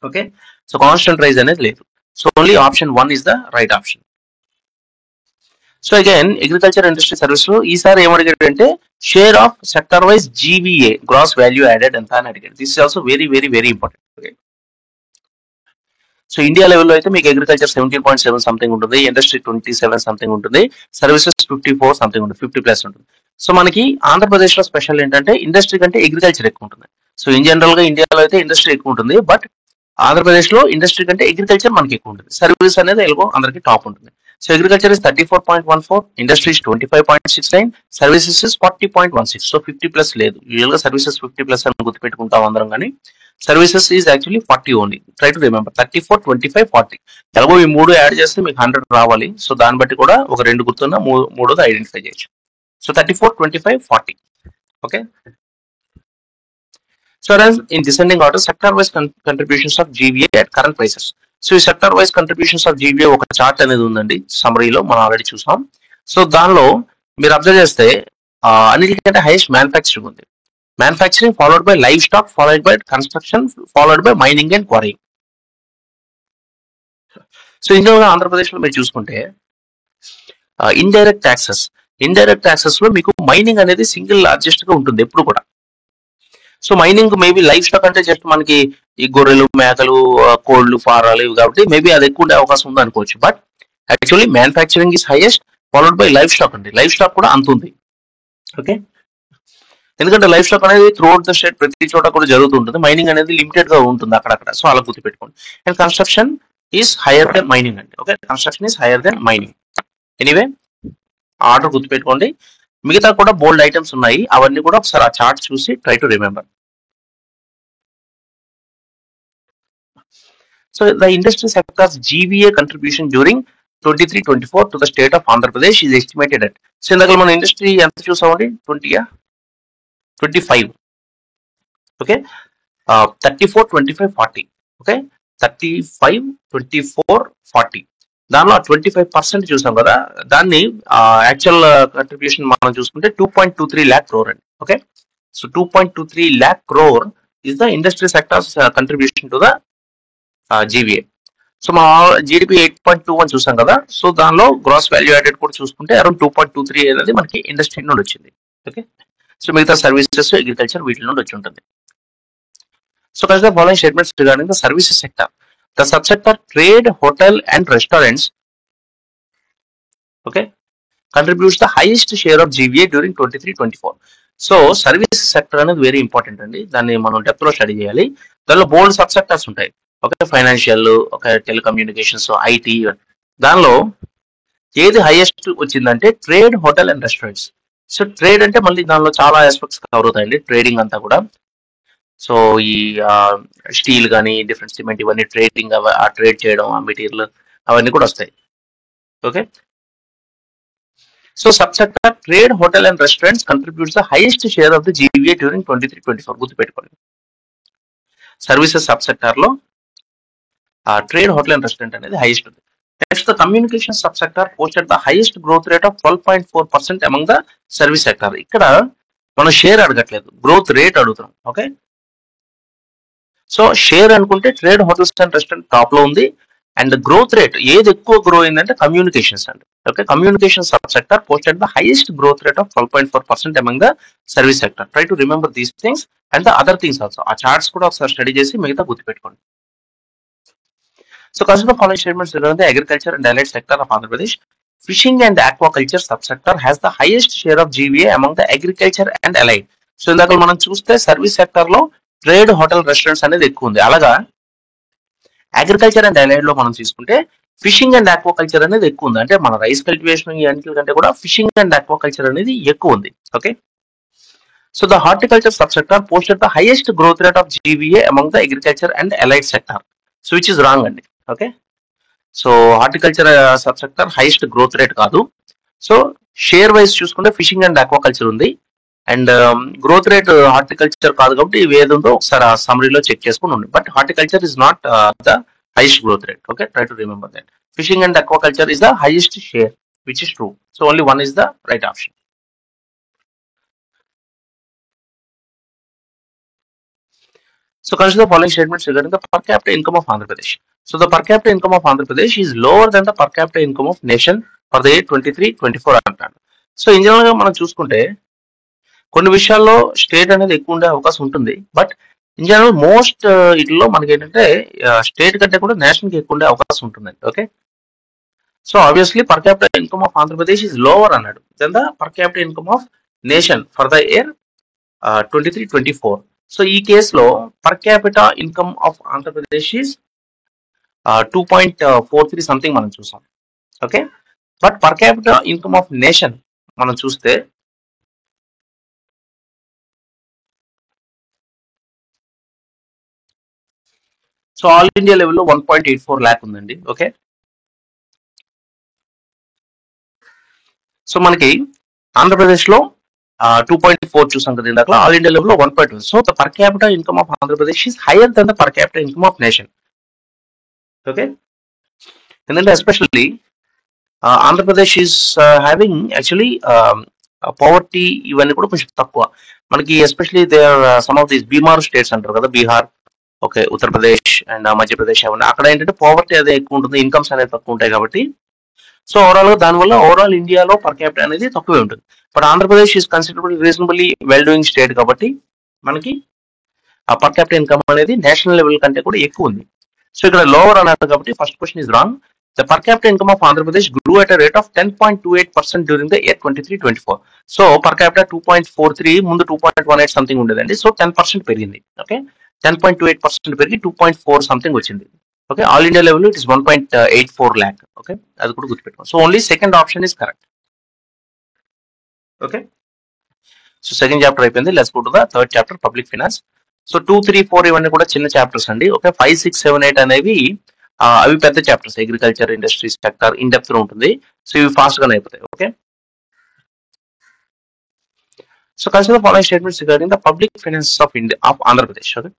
ఓకే, సో కాన్స్టెంట్ రైజ్ అనేది లేదు. So only option 1 is the right option. So again agriculture industry service లో ఈసారి ఏమడిగాడంటే share of sector wise GVA, gross value added ఎంత అని అడిగాడు. This is also very very very important. Okay, so India లెవెల్లో అయితే మీకు అగ్రికల్చర్ 17.7 సంథింగ్ ఉంటుంది, ఇండస్ట్రీ 27 సంథింగ్ ఉంటుంది, సర్వీసెస్ 54 సంథింగ్ ఉంటుంది, 50+ ఉంటుంది. సో మనకి ఆంధ్రప్రదేశ్ లో స్పెషల్ ఏంటంటే ఇండస్ట్రీ కంటే అగ్రికల్చర్ ఎక్కువ ఉంటుంది. సో ఇన్ జనరల్ గా ఇండియాలో అయితే ఇండస్ట్రీ ఎక్కువ ఉంటుంది, బట్ ఆంధ్రప్రదేశ్ లో ఇండస్ట్రీ కంటే అగ్రికల్చర్ మనకి ఎక్కువ ఉంటుంది. సర్వీస్ అనేది ఎలాగో అందరికి టాప్ ఉంటుంది. So agriculture is 34.14, industry is 25.69, services is 40.16. So 50+ లేదు. యూజువల్ గా సర్వీసెస్ 50+ అని గుర్తుపెట్టుకుంటాం అందరం, కానీ services is actually 40 only. Try to remember 34, 25, 40. ఎలాగో ఈ 3 యాడ్ చేస్తే మీకు 100 రావాలి. సో దాన్ని బట్టి కూడా ఒక 2 గుర్తున్న మూడోది ఐడెంటిఫై చేయొచ్చు. So 34, 25, 40. Okay. So as in descending order, sector-wise contributions of GVA at current prices. So ఈ sector-wise contributions of GVA ఒక చార్ట్ అనేది ఉందండి, సమ్మరీలో మనం ఆల్రెడీ చూసాం. సో దానిలో మీరు అబ్జర్వ్ చేస్తే అన్నిటికంటే హైయెస్ట్ మ్యానుఫ్యాక్చరింగ్ ఉంది. Manufacturing followed by live stock, followed by construction, followed by mining and quarrying. So ఇందులో ఆంధ్రప్రదేశ్ లో మీరు చూసుకుంటే ఇండైరెక్ట్ ట్యాక్సెస్ లో మీకు మైనింగ్ అనేది సింగిల్ లార్జెస్ట్ గా ఉంటుంది ఎప్పుడు కూడా. So mining maybe life stock అంటే జస్ట్ మనకి ఈ గొర్రెలు, మేకలు, కోళ్లు, ఫారాలు ఇవి కాబట్టి మేబీ అది ఎక్కువ ఉండే అవకాశం ఉంది అనుకోవచ్చు. But actually manufacturing is highest, followed by life stock అండి. లైఫ్ స్టాక్ కూడా అంత ఉంది. ఓకే, ఎందుకంటే లైఫ్ స్టాక్ అనేది త్రూఅవుట్ ద స్టేట్ ప్రతి చోట కూడా జరుగుతుంటుంది. మైనింగ్ అనేది లిమిటెడ్ గా ఉంటుంది అక్కడక్కడ. సో అలా గుర్తుపెట్టుకోండి. And construction is higher than mining అండి. Okay, construction is higher than mining. Anyway order గుర్తుపెట్టుకోండి. మిగతా కూడా బోల్డ్ ఐటమ్స్ ఉన్నాయి, అవన్నీ కూడా ఒకసారి ఆ చార్ట్ చూసి try to remember. So the industry sector's GVA contribution during 23-24 to the state of Andhra Pradesh is estimated at. So ఇందాక మన ఇండస్ట్రీ ఎంత చూసామండి, 25. ఓకే, 34, 25, 40. ఓకే, 35, 24, 40. దానిలో 25% చూసాం కదా, దాన్ని యాక్చువల్ కంట్రిబ్యూషన్ మనం చూసుకుంటే 2.23 lakh crore అండి. Okay, so 2.23 lakh crore is the industry sector's contribution to the GVA. So మా జీడిపి 8.21 చూసాం కదా, సో దానిలో గ్రాస్ వాల్యూ యాడెడ్ కూడా చూసుకుంటే అరౌండ్ 2.23 అనేది మనకి ఇండస్ట్రీ నుండి వచ్చింది. ఓకే, సో మిగతా సర్వీసెస్, అగ్రికల్చర్ వీటి నుండి వచ్చి ఉంటుంది. So consider following statements regarding the services sector. The sub sector trade, hotel and restaurants okay contributes the highest share of GVA during 23-24. So services sector అనేది very important అండి, దాన్ని మనం depth లో study చేయాలి. దానిలో బోల్డ్ సబ్ సెక్టర్స్ ఉంటాయి. ఒక financial, ఒక టెలికమ్యూనికేషన్స్, ఐటీ. దానిలో ఏది హైయెస్ట్ వచ్చిందంటే trade, hotel and restaurants. So trade అంటే మళ్ళీ దానిలో చాలా ఆస్పెక్ట్స్ కవర్ అవుతాయండి, ట్రేడింగ్ అంతా కూడా. సో ఈ స్టీల్ కానీ, డిఫరెంట్ సిమెంట్, ఇవన్నీ ట్రేడింగ్, ఆ ట్రేడ్ చేయడం, ఆ మెటీరియల్ అవన్నీ కూడా వస్తాయి. Okay, so sub sector trade, hotel and restaurants contributes the highest share of the GVA during 23-24. గుర్తుపెట్టుకోండి. సర్వీసెస్ సబ్ సెక్టర్ లో ట్రేడ్, హోటల్ అండ్ రెస్టారెంట్ అనేది హైయెస్ట్ ఉంది. Next the communication sub sector posted the highest growth rate of 12.4% among the service sector. ఇక్కడ మనం share అడగట్లేదు, growth rate అడుగుతున్నాం. Okay, so share అనుకుంటే trade, hotels and restaurant top లో ఉంది. And growth rate ఏది ఎక్కువ గ్రో అయిందంటే కమ్యూనికేషన్స్ అండి. Okay, communication sub sector posted the highest growth rate of 12.4% among the service sector. Try to remember these things and the other things also. ఆ charts కూడా ఒకసారి study చేసి మిగతా గుర్తుపెట్టుకోండి. So consider following statements regarding the agriculture and allied sector of Andhra Pradesh. Fishing and aquaculture subsector has the highest share of GVA among the agriculture and allied. So ఇందాక మనం చూస్తే service sector లో trade, hotel, restaurants అనేది ఎక్కువ ఉంది. అలాగా agriculture and allied లో మనం తీసుకుంటే ఫిషింగ్ అండ్ ఆక్వాకల్చర్ అనేది ఎక్కువ ఉంది. అంటే మన రైస్ కల్టివేషన్ ఇవన్నీ కంటే కూడా ఫిషింగ్ అండ్ ఆక్వాకల్చర్ అనేది ఎక్కువ ఉంది. Okay, so the horticulture subsector posted the highest growth rate of GVA among the agriculture and allied sector. So which is wrong అండి. Okay, so horticulture sub sector highest growth rate కాదు. So share wise చూసుకుంటే fishing and aquaculture ఉంది. And growth rate horticulture కాదు కాబట్టి ఇవి ఏది ఉందో ఒకసారి ఆ సమరీలో చెక్ చేసుకుని ఉంది. But horticulture is not the highest growth rate. Okay, try to remember that. Fishing and aquaculture is the highest share, which is true. So only one is the right option. So consider the following statements regarding the per capita income of Andhra Pradesh. So the per capita income of Andhra Pradesh is lower than the per capita income of nation for the year 23-24 అంటారు. So in general గా మనం చూసుకుంటే కొన్ని విషయాల్లో state అనేది ఎక్కువ ఉండే అవకాశం ఉంటుంది. బట్ ఇన్ జనరల్ మోస్ట్ ఇట్లో మనకి ఏంటంటే స్టేట్ కంటే కూడా నేషనల్ కి ఎక్కువ ఉండే అవకాశం ఉంటుందండి. Okay, so obviously per capital income of Andhra Pradesh is lower అన్నాడు then the per capital income of nation for the year 23-24. So ఈ కేసులో per capital income of Andhra Pradesh is 2.43 something మనం చూసాం. Okay, but per capital income of nation మనం చూస్తే so all India లెవెల్లో 1.84 lakh ఉందండి. Okay, so మనకి ఆంధ్రప్రదేశ్ లో 2.4 చూసాం కదా ఇందాక. ఆల్ ఇండియా లెవెల్లో 1.2. So the per capital income of Andhra Pradesh is higher than the per capital income of nation. Okay, ఎందుకంటే especially Andhra Pradesh is having actually poverty ఇవన్నీ కూడా కొంచెం తక్కువ మనకి. Especially they are some of these bimar states అంటారు కదా, బీహార్, ఓకే, ఉత్తరప్రదేశ్ అండ్ మధ్యప్రదేశ్ అవన్నీ. అక్కడ ఏంటంటే పవర్టీ అదే ఎక్కువ ఉంటుంది, ఇన్కమ్స్ అనేది తక్కువ ఉంటాయి కాబట్టి. సో ఓవరాల్ గా దానివల్ల ఓవరాల్ ఇండియాలో పర్ క్యాపిటల్ అనేది తక్కువే ఉంటుంది. But Andhra Pradesh is considerable reasonably well doing state కాబట్టి మనకి ఆ పర్ క్యాపిటల్ ఇన్కమ్ అనేది నేషనల్ లెవెల్ కంటే కూడా ఎక్కువ ఉంది. సో ఇక్కడ లోవర్ అన్నారు కాబట్టి first question is wrong. The per capital income of Andhra Pradesh grew at a rate of 10.28% during the year 23-24. So per capital 2.43 ముందు 2.18 సంథింగ్ ఉండేదండి. సో 10% పెరిగింది. ఓకే, 10.28% పెరిగి 2.4 సంథింగ్ వచ్చింది. Okay, all India level it is 1.84 lakh. Okay, అది కూడా గుర్తుపెట్టుకోండి. So only second option is correct. Okay, so second chapter అయిపోయింది. Let's go to the third chapter, public finance. So 2, 3, 4 ఇవన్నీ కూడా చిన్న చాప్టర్స్ అండి. ఓకే, 5, 6, 7, 8 అనేవి అవి పెద్ద chapters. Agriculture, industries, sector in depth లో ఉంటుంది. సో ఇవి ఫాస్ట్ గానే అయిపోతాయి. Okay, so consider the following statements regarding the public finances of India of Andhra Pradesh. Okay,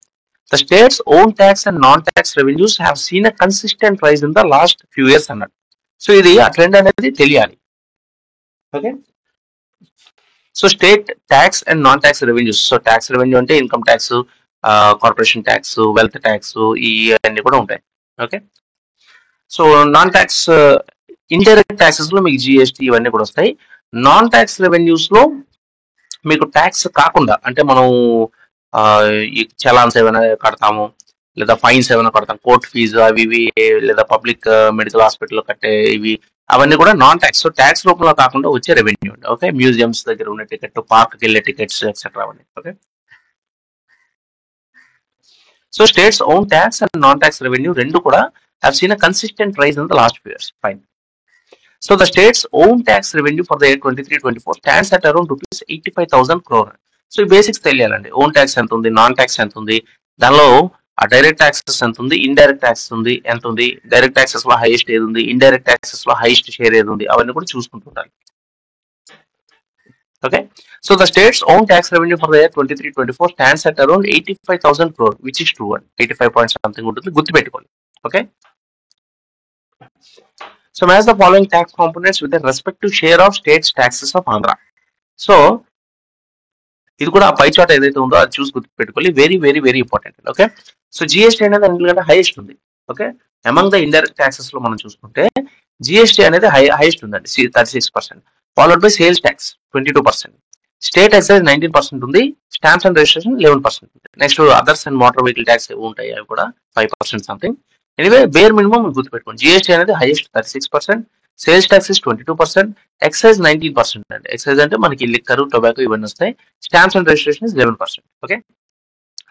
the state's own tax and non-tax revenues have seen a consistent rise in the last few years అన్నాడు. So ఇది ఆ trend అనేది తెలియాలి. Okay, so state tax and non tax revenues. So tax revenue అంటే income tax, corporation tax, wealth tax, ఈ అన్ని కూడా ఉంటాయి. Okay, so non tax indirect taxes లో మీకు జిఎస్టీ ఇవన్నీ కూడా వస్తాయి. నాన్ ట్యాక్స్ రెవెన్యూస్ లో మీకు ట్యాక్స్ కాకుండా అంటే మనం ఈ చలాన్స్ ఏమైనా కడతాము, లేదా ఫైన్స్ ఏమైనా కడతాం, కోర్ట్ ఫీజు అవి ఇవి, లేదా పబ్లిక్ మెడికల్ హాస్పిటల్ కట్టే ఇవి, అవన్నీ కూడా నాన్ ట్యాక్స్. సో ట్యాక్స్ రూపంలో కాకుండా వచ్చే రెవెన్యూ. ఓకే, మ్యూజియంస్ దగ్గర ఉన్న టికెట్, పార్క్కి వెళ్ళే టికెట్స్ ఎక్సెట్రా అవన్నీ. Okay, so states own tax and non tax revenue రెండు కూడా have seen a consistent rise in the last few years. Fine. So the states own tax revenue for the year 23-24 stands at around ₹85,000 crore. So ఈ basics తెలియాలండి. Own tax ఎంత ఉంది, non tax ఎంత ఉంది, దానిలో ఆ డైరెక్ట్ ట్యాక్సెస్ ఎంత ఉంది, ఇండైరెక్ట్ ట్యాక్స్ ఉంది ఎంత ఉంది, డైరెక్ట్ ట్యాక్సెస్ లో హైయెస్ట్ ఏది ఉంది, ఇండైరెక్ట్ ట్యాక్సెస్ లో హైయెస్ట్ షేర్ ఏది ఉంది, అవన్నీ కూడా చూసుకుంటుంటారు. Okay, so the states own tax revenue for the year 23-24 stands at around 85,000 crore, which is true అండి. 85 పాయింట్ సంథింగ్ ఉంటుంది, గుర్తుపెట్టుకోండి. Okay, so match the following tax components with respective share of states taxes of Andhra. So ఇది కూడా ఆ pie chart ఏదైతే ఉందో అది చూసి గుర్తుపెట్టుకోవాలి. Very very very important. Okay, so GST అనేది అన్నిటికంటే హైయెస్ట్ ఉంది. Okay, among the indirect taxes లో మనం చూసుకుంటే జిఎస్టీ అనేది హైయెస్ట్ ఉందండి, 36%, followed by sales tax 22%, state excise 19% ఉంది, స్టాంప్స్ అండ్ రిజిస్ట్రేషన్ 11% ఉంది. Next others and motor vehicle tax ఉంటాయి, అవి కూడా 5% సంథింగ్. ఎనీవే బేర్ మినిమం గుర్తుపెట్టుకోండి. జిఎస్టీ అనేది హైయెస్ట్ 36%, సేల్స్ ట్యాక్స్ 22%, ఎక్సైజ్ 19% అండి. ఎక్సైజ్ అంటే మనకి లిక్కర్, టొబాకో ఇవన్నీ వస్తాయి. Stamps and registration 11%. Okay,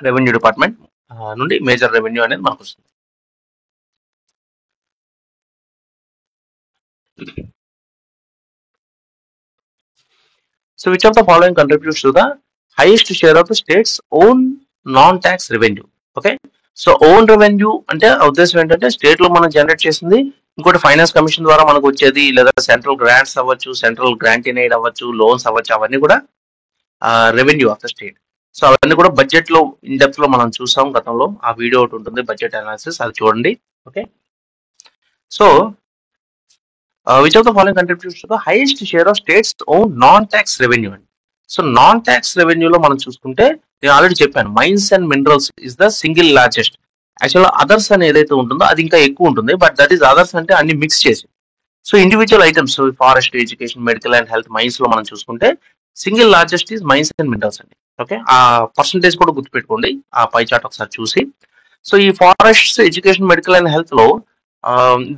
revenue department నుండి మేజర్ రెవెన్యూ అనేది మనకు వస్తుంది. So which of the following contributes to the highest share of the states own non tax revenue. Okay, so own revenue అంటే ఉద్దేశం ఏంటంటే state లో మనం జనరేట్ చేసింది, ఇంకోటి ఫైనాన్స్ కమిషన్ ద్వారా మనకు వచ్చేది, లేదా సెంట్రల్ గ్రాంట్స్ అవ్వచ్చు, సెంట్రల్ గ్రాంట్ ఇన్ ఎయిడ్ అవ్వచ్చు, లోన్స్ అవ్వచ్చు, అవన్నీ కూడా revenue of the state. So అవన్నీ కూడా బడ్జెట్ లో ఇన్ డెప్త్ లో మనం చూసాం గతంలో. ఆ వీడియో ఒకటి ఉంటుంది, బడ్జెట్ అనాలిసిస్, అది చూడండి. Okay, so which of the following contributes to the highest share of states own non tax revenue అండి. సో నాన్ ట్యాక్స్ రెవెన్యూలో మనం చూసుకుంటే నేను ఆల్రెడీ చెప్పాను, mines and minerals is the single largest. యాక్చువల్గా అదర్స్ అని ఏదైతే ఉంటుందో అది ఇంకా ఎక్కువ ఉంటుంది, బట్ దట్ ఈస్ అదర్స్ అంటే అన్ని మిక్స్ చేసి. So individual items, forest, education, medical and health, mines లో మనం చూసుకుంటే single largest is mines and minerals అండి. ఓకే, ఆ పర్సంటేజ్ కూడా గుర్తుపెట్టుకోండి ఆ పై చార్ట్ ఒకసారి చూసి. సో ఈ forest, education, medical and health లో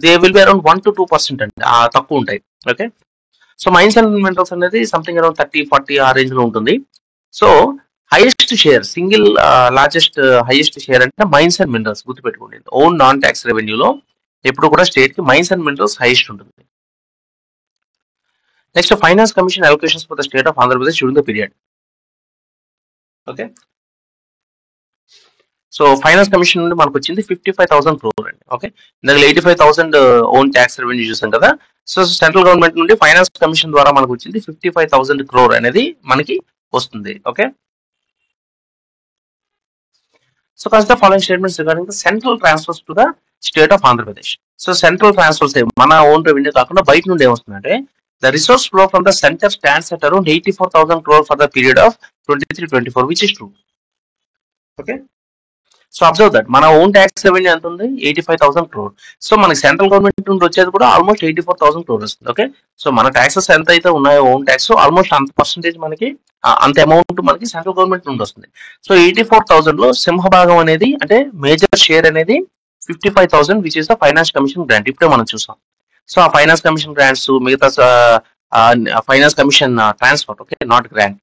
they will be around 1 to 2% అండి, తక్కువ ఉంటాయి. Okay, so mines and minerals అనేది సంథింగ్ అరౌండ్ 30-40 ఆ రేంజ్ లో ఉంటుంది. So highest share, single largest highest share అంటే మైన్స్ అండ్ మినరల్స్ గుర్తుపెట్టుకోండి. ఓన్ నాన్ ట్యాక్స్ రెవెన్యూలో ఎప్పుడు కూడా స్టేట్ కి మైన్స్ అండ్ మినరల్స్ హైయెస్ట్ ఉంటుంది. Next, finance commission allocations for the state of Andhra Pradesh during the period. Okay, so finance commission నుండి మనకు వచ్చింది 55,000 crore అండి. ఓకే, ఇందులో 85,000 ఓన్ ట్యాక్స్ రెవెన్యూ చూసాం కదా. సో సెంట్రల్ గవర్నమెంట్ నుండి ఫైనాన్స్ కమిషన్ ద్వారా మనకు వచ్చింది 55,000 crore అనేది మనకి వస్తుంది. Okay, so consider following statements regarding the central transfers to the state of Andhra Pradesh. So central transfers మన ఓన్ రెవెన్యూ కాకుండా బయట నుండి ఏమొస్తుందంటే, the resource flow from the center stands at around 84,000 crore for the period of 23-24, which is true. Okay, so observe that మన own tax revenue ఎంత ఉంది, 85,000 crore. So మనకి central government నుండి వచ్చేది కూడా ఆల్మోస్ట్ 84,000 crore వస్తుంది. ఓకే, సో మన taxes ఎంత అయితే ఉన్నాయో ఓన్ ట్యాక్స్ ఆల్మోస్ట్ అంత పర్సెంటేజ్ మనకి, అంత అమౌంట్ మనకి సెంట్రల్ గవర్నమెంట్ నుండి వస్తుంది. సో 84,000 లో సింహభాగం అనేది అంటే మేజర్ షేర్ అనేది 55,000, which is the finance commission grant. ఇప్పుడే మనం చూసాం. సో ఆ ఫైనాన్స్ కమిషన్ గ్రాంట్స్, మిగతా finance commission transfer, okay not grant,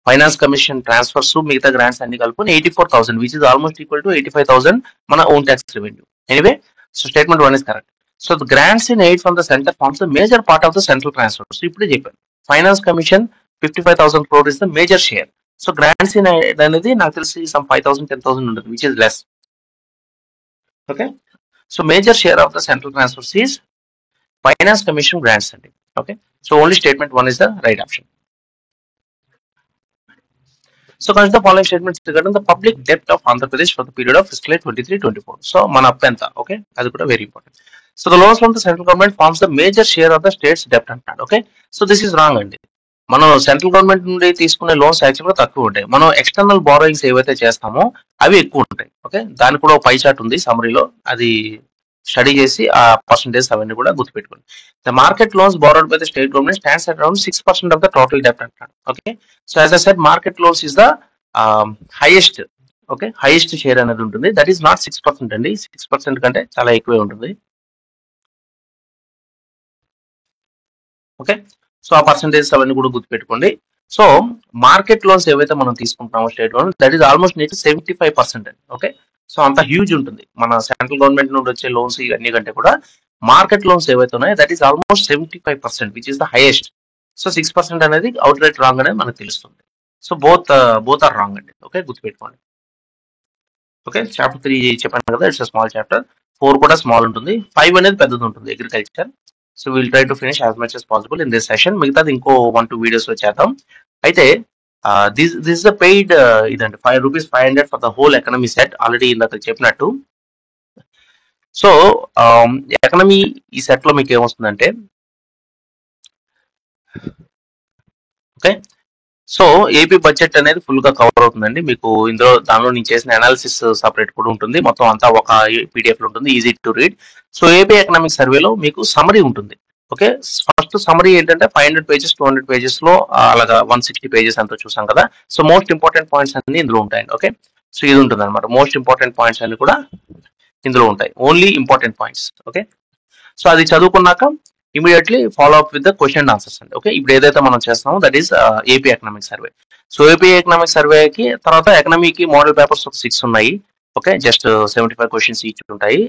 finance commission transfers మిగతా గ్రాంట్స్ అన్ని కలుపుకొని 84,000, which is almost equal to 85,000 మన own tax revenue. Anyway, so statement 1 is correct. So the grants in aid from the centre forms the major part of the central transfer. So ఇప్పుడే చెప్పాను, finance commission 55,000 crore is the major share. So grants in aid అనేది నాకు తెలిసి some 5,000, 10,000 ఉంటుంది, which is less. Okay, so major share of the central transfers is finance commission grants అండి. Okay, so only statement 1 is the right option. So consider the following statements regarding the public debt of Andhra Pradesh for the period of fiscal year 23-24. So మన అప్పు ఎంత, okay, అది కూడా very important. So the loans from the central government forms the major share of the states డెప్ట్ అంటున్నాడు. Okay, so this is wrong అండి. మనం central government నుండి తీసుకునే లోన్స్ యాక్చువల్గా తక్కువ ఉంటాయి. మనం ఎక్స్టర్నల్ బారోయింగ్స్ ఏవైతే చేస్తామో అవి ఎక్కువ ఉంటాయి. ఓకే, దానికి కూడా పై చార్ట్ ఉంది సమరీలో, అది స్టడీ చేసి ఆ పర్సంటేజ్ అవన్నీ కూడా గుర్తుపెట్టుకోండి. The market loans borrowed by the state government stands at around 6% of the total డెప్ట్ అంటున్నాడు. Okay, so as I said market loans is the highest. Okay, highest share అనేది ఉంటుంది. దట్ ఈస్ నాట్ 6% అండి, 6% కంటే చాలా ఎక్కువే ఉంటుంది. ఓకే, సో ఆ పర్సంటేజ్ అవన్నీ కూడా గుర్తుపెట్టుకోండి. సో మార్కెట్ లోన్స్ ఏవైతే మనం తీసుకుంటున్నామో state loan, that is almost neat 75% అండి. ఓకే, సో అంత హ్యూజ్ ఉంటుంది మన సెంట్రల్ గవర్నమెంట్ నుండి వచ్చే లోన్స్ ఇవన్నీ కంటే కూడా మార్కెట్ లోన్స్ ఏవైతే ఉన్నాయో that is almost 75%, which is the highest. So 6% అనేది అవుట్ రైట్ రాంగ్ అనేది మనకు తెలుస్తుంది. సో బోత్ ఆర్ రాంగ్ అండి. ఓకే, గుర్తుపెట్టుకోండి. ఓకే, చాప్టర్ 3 చెప్పాను కదా, ఇట్స్ స్మాల్ చాప్టర్. 4 కూడా స్మాల్ ఉంటుంది, 5 అనేది పెద్దది ఉంటుంది, agriculture. So will try to finish as much as possible in this session. మిగతాది ఇంకో 1-2 వీడియోస్ లో చేద్దాం. అయితే దిస్ ఇస్ ద పెయిడ్ ఇదండి, ₹500 for the whole economy set. Already ఇందాక చెప్పినట్టు. సో ఎకనమీ ఈ సెట్ లో మీకు ఏమొస్తుందంటే, ఓకే, సో ఏపీ బడ్జెట్ అనేది ఫుల్ గా కవర్ అవుతుందండి మీకు. ఇందులో దానిలో నేను చేసిన అనాలిసిస్ సపరేట్ కూడా ఉంటుంది, మొత్తం అంతా ఒక పీడిఎఫ్ లో ఉంటుంది, easy to read. So AP economic సర్వేలో మీకు సమరీ ఉంటుంది. ఓకే, ఫస్ట్ సమరీ ఏంటంటే 500 pages 200 pages లో అలాగా 160 pages అంతా చూసాం కదా. సో మోస్ట్ ఇంపార్టెంట్ పాయింట్స్ అన్ని ఇందులో ఉంటాయండి. ఓకే, సో ఇది ఉంటుంది అనమాట, మోస్ట్ ఇంపార్టెంట్ పాయింట్స్ అన్ని కూడా ఇందులో ఉంటాయి, only important points. Okay, so అది చదువుకున్నాక immediately follow up with the question and answers అండి. ఓకే, ఇప్పుడు ఏదైతే మనం చేస్తామో that is AP economic survey. So AP economic సర్వేకి తర్వాత ఎకనామీకి మోడల్ పేపర్స్ ఒక 6 ఉన్నాయి. ఓకే, జస్ట్ 75 questions ఈచ్ ఉంటాయి,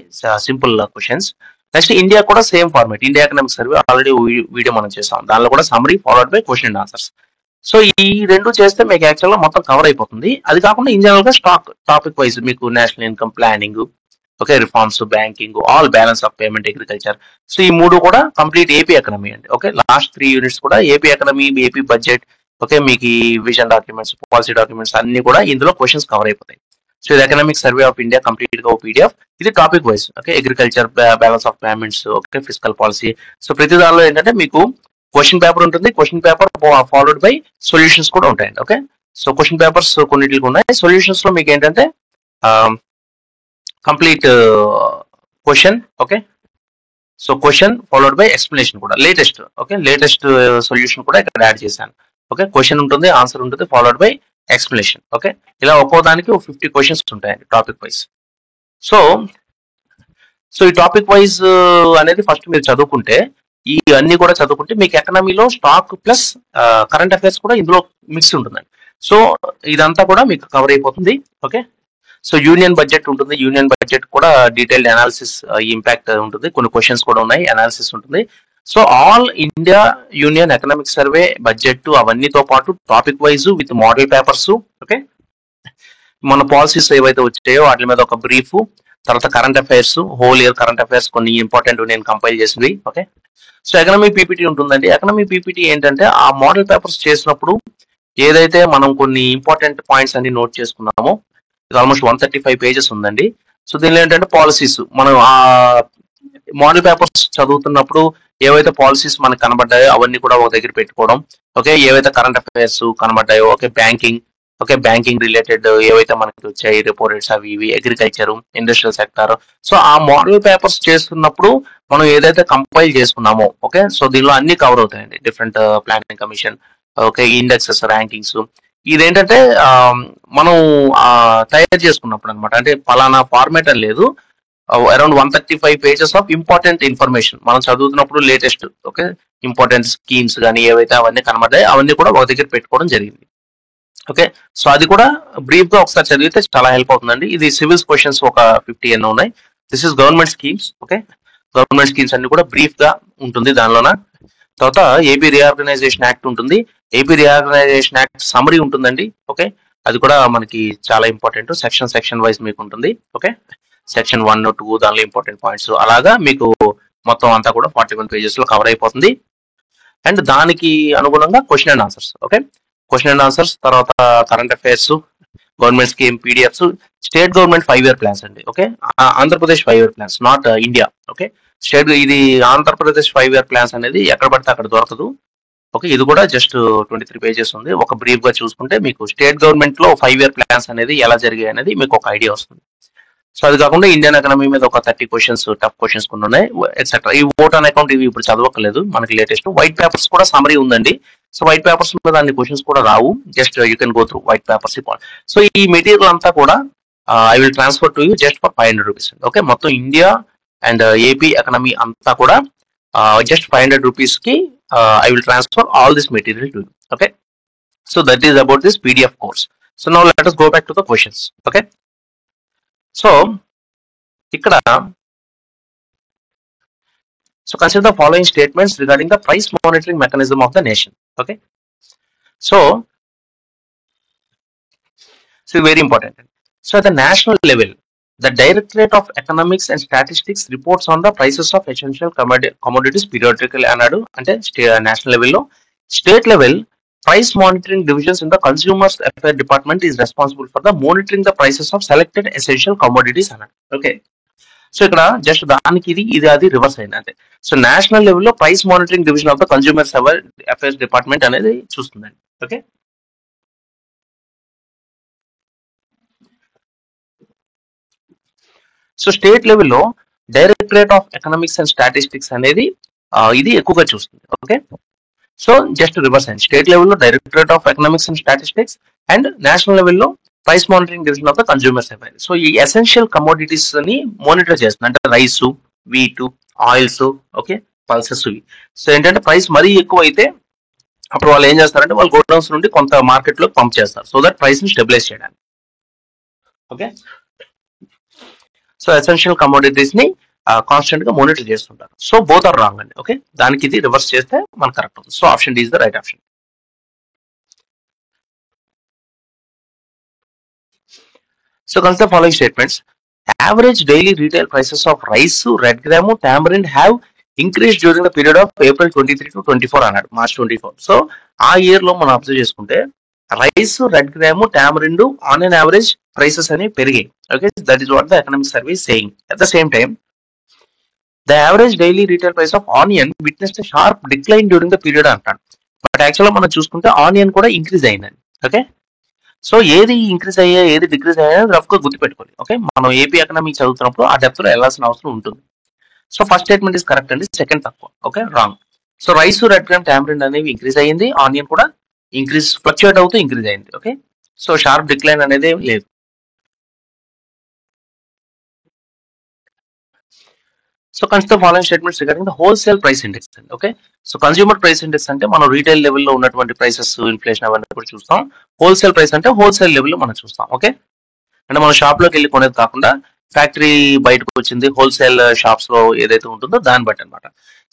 సింపుల్ క్వశ్చన్స్. నెక్స్ట్ ఇండియా కూడా same format, India economic survey already video మనం చేసాం, దానిలో కూడా summary followed by question and answers. So ఈ రెండు చేస్తే మీకు యాక్చువల్గా మొత్తం కవర్ అయిపోతుంది. అది కాకుండా ఇన్ జనరల్ గా టాపిక్ వైజ్ మీకు national income planning, okay, reforms, banking, all balance of payment, agriculture. So ఈ 3 కూడా కంప్లీట్ ఏపీ ఎకనమీ అండి. ఓకే, లాస్ట్ 3 units కూడా AP economy, AP budget, okay, మీకు ఈ విజన్ డాక్యుమెంట్స్, పాలసీ డాక్యుమెంట్స్ అన్ని కూడా ఇందులో క్వశ్చన్స్ కవర్ అయిపోతాయి. సో ఇది economic survey of India complete గా పీడిఎఫ్. ఇది topic wise. Okay, agriculture, balance of payments, okay, physical policy. So ప్రతి దానిలో ఏంటంటే మీకు క్వశ్చన్ పేపర్ ఉంటుంది, question paper followed by solutions కూడా ఉంటాయండి. ఓకే, సో క్వశ్చన్ పేపర్స్ కొన్నిటికి ఉన్నాయి, సొల్యూషన్స్ లో మీకు ఏంటంటే complete question. Okay, so question followed by explanation కూడా లేటెస్ట్. ఓకే, లేటెస్ట్ సొల్యూషన్ కూడా ఇక్కడ యాడ్ చేశాను. ఓకే, క్వశ్చన్ ఉంటుంది, ఆన్సర్ ఉంటుంది, ఫాలోడ్ బై ఎక్స్ప్లెనేషన్. ఓకే, ఇలా ఒక్కో దానికి 50 క్వశ్చన్స్ ఉంటాయండి టాపిక్ వైజ్. సో ఈ టాపిక్ వైజ్ అనేది ఫస్ట్ మీరు చదువుకుంటే, ఈ అన్ని కూడా చదువుకుంటే మీకు ఎకనామీలో స్టాక్ ప్లస్ కరెంట్ అఫైర్స్ కూడా ఇందులో మిక్స్ ఉంటుందండి. సో ఇదంతా కూడా మీకు కవర్ అయిపోతుంది. ఓకే, సో యూనియన్ బడ్జెట్ ఉంటుంది, యూనియన్ బడ్జెట్ కూడా డీటెయిల్డ్ అనాలిసిస్ ఇంపాక్ట్ ఉంటుంది, కొన్ని క్వశ్చన్స్ కూడా ఉన్నాయి, అనాలిసిస్ ఉంటుంది. So all India union economic survey budget అవన్నీతో పాటు topic wise with model papers. Okay, మన పాలసీస్ ఏవైతే వచ్చాయో వాటి మీద ఒక బ్రీఫ్, తర్వాత current affairs, whole year current affairs కొన్ని ఇంపార్టెంట్ నేను కంపైల్ చేసింది. ఓకే, సో ఎకనామిక్ పీపీటీ ఉంటుందండి. ఎకనామిక్ పీపీటీ ఏంటంటే ఆ మోడల్ పేపర్స్ చేసినప్పుడు ఏదైతే మనం కొన్ని ఇంపార్టెంట్ పాయింట్స్ అన్ని నోట్ చేసుకున్నామో, ఇది ఆల్మోస్ట్ 135 పేజెస్ ఉందండి. సో దీనిలో ఏంటంటే పాలసీస్, మనం ఆ మోడల్ పేపర్స్ చదువుతున్నప్పుడు ఏవైతే పాలసీస్ మనకు కనబడ్డాయో అవన్నీ కూడా ఒక దగ్గర పెట్టుకోవడం. ఓకే, ఏవైతే కరెంట్ అఫైర్స్ కనబడ్డాయో, okay banking, okay banking related ఏవైతే మనకి వచ్చాయి రెపో రేట్స్ అవి ఇవి, అగ్రికల్చర్, ఇండస్ట్రియల్ సెక్టర్. సో ఆ మోడల్ పేపర్స్ చేస్తున్నప్పుడు మనం ఏదైతే కంపైల్ చేసుకున్నామో, ఓకే, సో దీనిలో అన్ని కవర్ అవుతాయండి. Different planning commission, okay indexes, rankings. ఇదేంటంటే మనం తయారు చేసుకున్నప్పుడు అనమాట, అంటే పలానా ఫార్మేట్ అని లేదు, around 135 pages of important information మనం చదువుతున్నప్పుడు లేటెస్ట్, ఓకే ఇంపార్టెంట్ స్కీమ్స్ కానీ ఏవైతే అవన్నీ కనబడ్డాయి అవన్నీ కూడా ఒక దగ్గర పెట్టుకోవడం జరిగింది. ఓకే, సో అది కూడా బ్రీఫ్ గా ఒకసారి చదివితే చాలా హెల్ప్ అవుతుందండి. ఇది సివిల్స్ క్వశ్చన్స్ ఒక 50 ఎన్నో ఉన్నాయి. This is government schemes. Okay, government schemes అన్ని కూడా బ్రీఫ్ గా ఉంటుంది దానిలోన. తర్వాత ఏపీ రీఆర్గనైజేషన్ యాక్ట్ ఉంటుంది, ఏపీ రీఆర్గనైజేషన్ యాక్ట్ సమరీ ఉంటుందండి. ఓకే, అది కూడా మనకి చాలా ఇంపార్టెంట్, సెక్షన్ వైజ్ మీకు ఉంటుంది. ఓకే, సెక్షన్ 1, 2 దానిలో ఇంపార్టెంట్ పాయింట్స్, అలాగా మీకు మొత్తం అంతా కూడా 41 పేజెస్ లో కవర్ అయిపోతుంది. అండ్ దానికి అనుగుణంగా question and answers. Okay, question and answers, తర్వాత current affairs, government scheme PDFs, state government 5 year plans అండి. Okay, Andhra Pradesh 5 year plans, not India. Okay, state ఇది ఆంధ్రప్రదేశ్ 5 year ప్లాన్స్ అనేది ఎక్కడ పడితే అక్కడ దొరకదు. ఓకే, ఇది కూడా జస్ట్ 23 పేజెస్ ఉంది. ఒక బ్రీఫ్ గా చూసుకుంటే మీకు స్టేట్ గవర్నమెంట్ లో 5 year ప్లాన్స్ అనేది ఎలా జరిగాయి అనేది మీకు ఒక ఐడియా వస్తుంది. సో అది కాకుండా ఇండియన్ ఎకనామీ మీద ఒక 30 క్వశ్చన్స్, టఫ్ క్వశ్చన్స్ కొన్ని ఉన్నాయి, ఎక్సెట్రా. ఈ ఓట్ ఆన్ అకౌంట్ ఇవి ఇప్పుడు చదవకలేదు, మనకి లేటెస్ట్. వైట్ పేపర్స్ కూడా సమరీ ఉందండి. సో వైట్ పేపర్స్ మీద అన్ని క్వశ్చన్స్ కూడా రావు, just you can go through white papers. So ఈ మెటీరియల్ అంతా కూడా I will transfer to you just for 500 rupees. Okay, మొత్తం ఇండియా అండ్ ఏపీ ఎకనామీ అంతా కూడా జస్ట్ 500 రూపీస్ కి I will transfer all this material to you. Okay, so that is about this PDF course. So now let us go back to the questions. Okay, so ఇక్కడ so consider the following statements regarding the price monitoring mechanism of the nation. Okay, so very important. So at the national level, the Directorate of Economics and Statistics reports on the prices of essential commodities periodically anadu ante national level lo. State level, price monitoring divisions in the Consumers Affairs Department is responsible for the monitoring the prices of selected essential commodities anadu. Okay, so ఇక్కడ జస్ట్ దానికి ఇది అది reverse అయింది అంతే. So national లెవెల్లో price monitoring division of the consumers affairs department అనేది చూస్తుందండి. ఓకే, సో స్టేట్ లెవెల్లో directorate of economics and statistics అనేది ఇది ఎక్కువగా చూస్తుంది. ఓకే, సో జస్ట్ రివర్స్ అయింది. స్టేట్ లెవెల్లో directorate of economics and statistics and national లెవెల్లో price monitoring division of the consumers affair. So ఈ ఎసెన్షియల్ కమోడిటీస్ ని మానిటర్ చేస్తుంది, అంటే rice, wheat, oils, okay pulses ఇవి. సో ఏంటంటే ప్రైస్ మరీ ఎక్కువ అయితే అప్పుడు వాళ్ళు ఏం చేస్తారంటే వాళ్ళు గోడౌన్స్ నుండి కొంత మార్కెట్ లో పంప్ చేస్తారు, సో దట్ ప్రైస్ ని స్టెబిలైజ్ చేయడానికి. ఓకే, సో ఎసెన్షియల్ కమోడిటీస్ ని కాన్స్టెంట్ గా మానిటర్ చేస్తుంటారు. సో బోత్ ఆర్ రాంగ్ అండి. ఓకే, దానికి ఇది రివర్స్ చేస్తే మనకు కరెక్ట్ అవుతుంది. So option D is the right option. So consider the following statements. Average daily retail prices of rice, red gram, tamarind have increased during the period of April 23 to 24 అన్నాడు, March 24. So ఆ year లో మనం observe చేసుకుంటే rice, red gram, tamarind on an average prices అనేవి పెరిగాయి. Okay, that is what the economic survey saying. At the same time the average daily retail price of onion witnessed sharp decline during the period అంటాడు. But యాక్చువల్గా మనం చూసుకుంటే onion కూడా increase అయిందండి. Okay, so ఏది increase అయ్యా ఏది decrease అయ్యా రఫ్ గా గుర్తుపెట్టుకోవాలి. ఓకే, మనం ఏపీ ఎకనామిక్ చదువుతున్నప్పుడు ఆ డెప్త్ లో వెళ్ళాల్సిన అవసరం ఉంటుంది. So first statement is correct అండి, సెకండ్ తక్కువ. Okay, wrong. So rice, red gram, tamarind అనేవి ఇంక్రీజ్ అయ్యింది, ఆనియన్ కూడా ఇంక్రీజ్ ఫ్లక్చుయేట్ అవుతూ ఇంక్రీజ్ అయింది. ఓకే, సో షార్ప్ డిక్లైన్ అనేది ఏం లేదు. So consider following statements regarding the wholesale price index అండి. Okay, so consumer price index అంటే మనం రీటైల్ లెవెల్లో ఉన్నటువంటి ప్రైసెస్ ఇన్ఫ్లేషన్ అవన్నీ కూడా చూస్తాం. హోల్సేల్ ప్రైస్ అంటే హోల్సేల్ లెవెల్లో మనం చూస్తాం. ఓకే, అంటే మనం షాప్ లోకి వెళ్ళి కొనేది కాకుండా ఫ్యాక్టరీ బయటకు వచ్చింది హోల్సేల్ షాప్స్ లో ఏదైతే ఉంటుందో దాన్ని బట్టి అనమాట.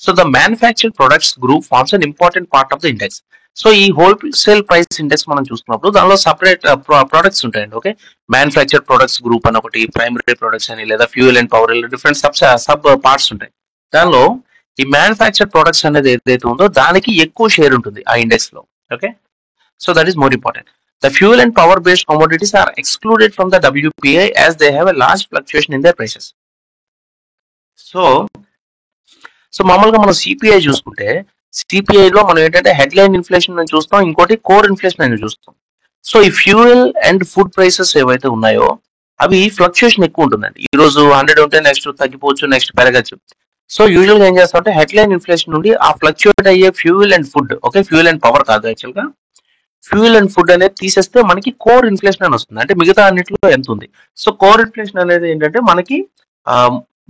So the manufactured products group forms an important part of the index. So ఈ హోల్సేల్ ప్రైస్ ఇండెక్స్ మనం చూసుకున్నప్పుడు దానిలో సపరేట్ ప్రొడక్ట్స్ ఉంటాయండి. ఓకే, మ్యానుఫ్యాక్చర్డ్ ప్రొడక్ట్స్ గ్రూప్ అని ఒకటి, ప్రైమరీ ప్రొడక్ట్స్ అని, లేదా fuel and power, different sub parts ఉంటాయి. దానిలో ఈ మ్యానుఫ్యాక్చర్డ్ ప్రొడక్ట్స్ అనేది ఏదైతే ఉందో దానికి ఎక్కువ షేర్ ఉంటుంది ఆ ఇండెక్స్ లో. Okay, so that is more important. The fuel and power based commodities are excluded from the WPI as they have a large fluctuation in their prices. So, మామూలుగా మనం సిపిఐ చూసుకుంటే సిపిఐలో మనం ఏంటంటే హెడ్లైన్ ఇన్ఫ్లేషన్ అని చూస్తాం, ఇంకోటి core inflation అని చూస్తాం. సో ఈ ఫ్యూయల్ అండ్ ఫుడ్ ప్రైసెస్ ఏవైతే ఉన్నాయో అవి ఫ్లక్చుయేషన్ ఎక్కువ ఉంటుందండి. ఈ రోజు 100 ఉంటే నెక్స్ట్ తగ్గిపోవచ్చు, నెక్స్ట్ పెరగచ్చు. సో యూజువల్ గా ఏం చేస్తామంటే హెడ్లైన్ ఇన్ఫ్లేషన్ నుండి ఆ ఫ్లక్చుయేట్ అయ్యే fuel and food, okay, fuel and power కాదు యాక్చువల్ గా, ఫ్యూయల్ అండ్ ఫుడ్ అనేది తీసేస్తే మనకి కోర్ ఇన్ఫ్లేషన్ అని వస్తుంది. అంటే మిగతా అన్నింటిలో ఎంత ఉంది. సో కోర్ ఇన్ఫ్లేషన్ అనేది ఏంటంటే మనకి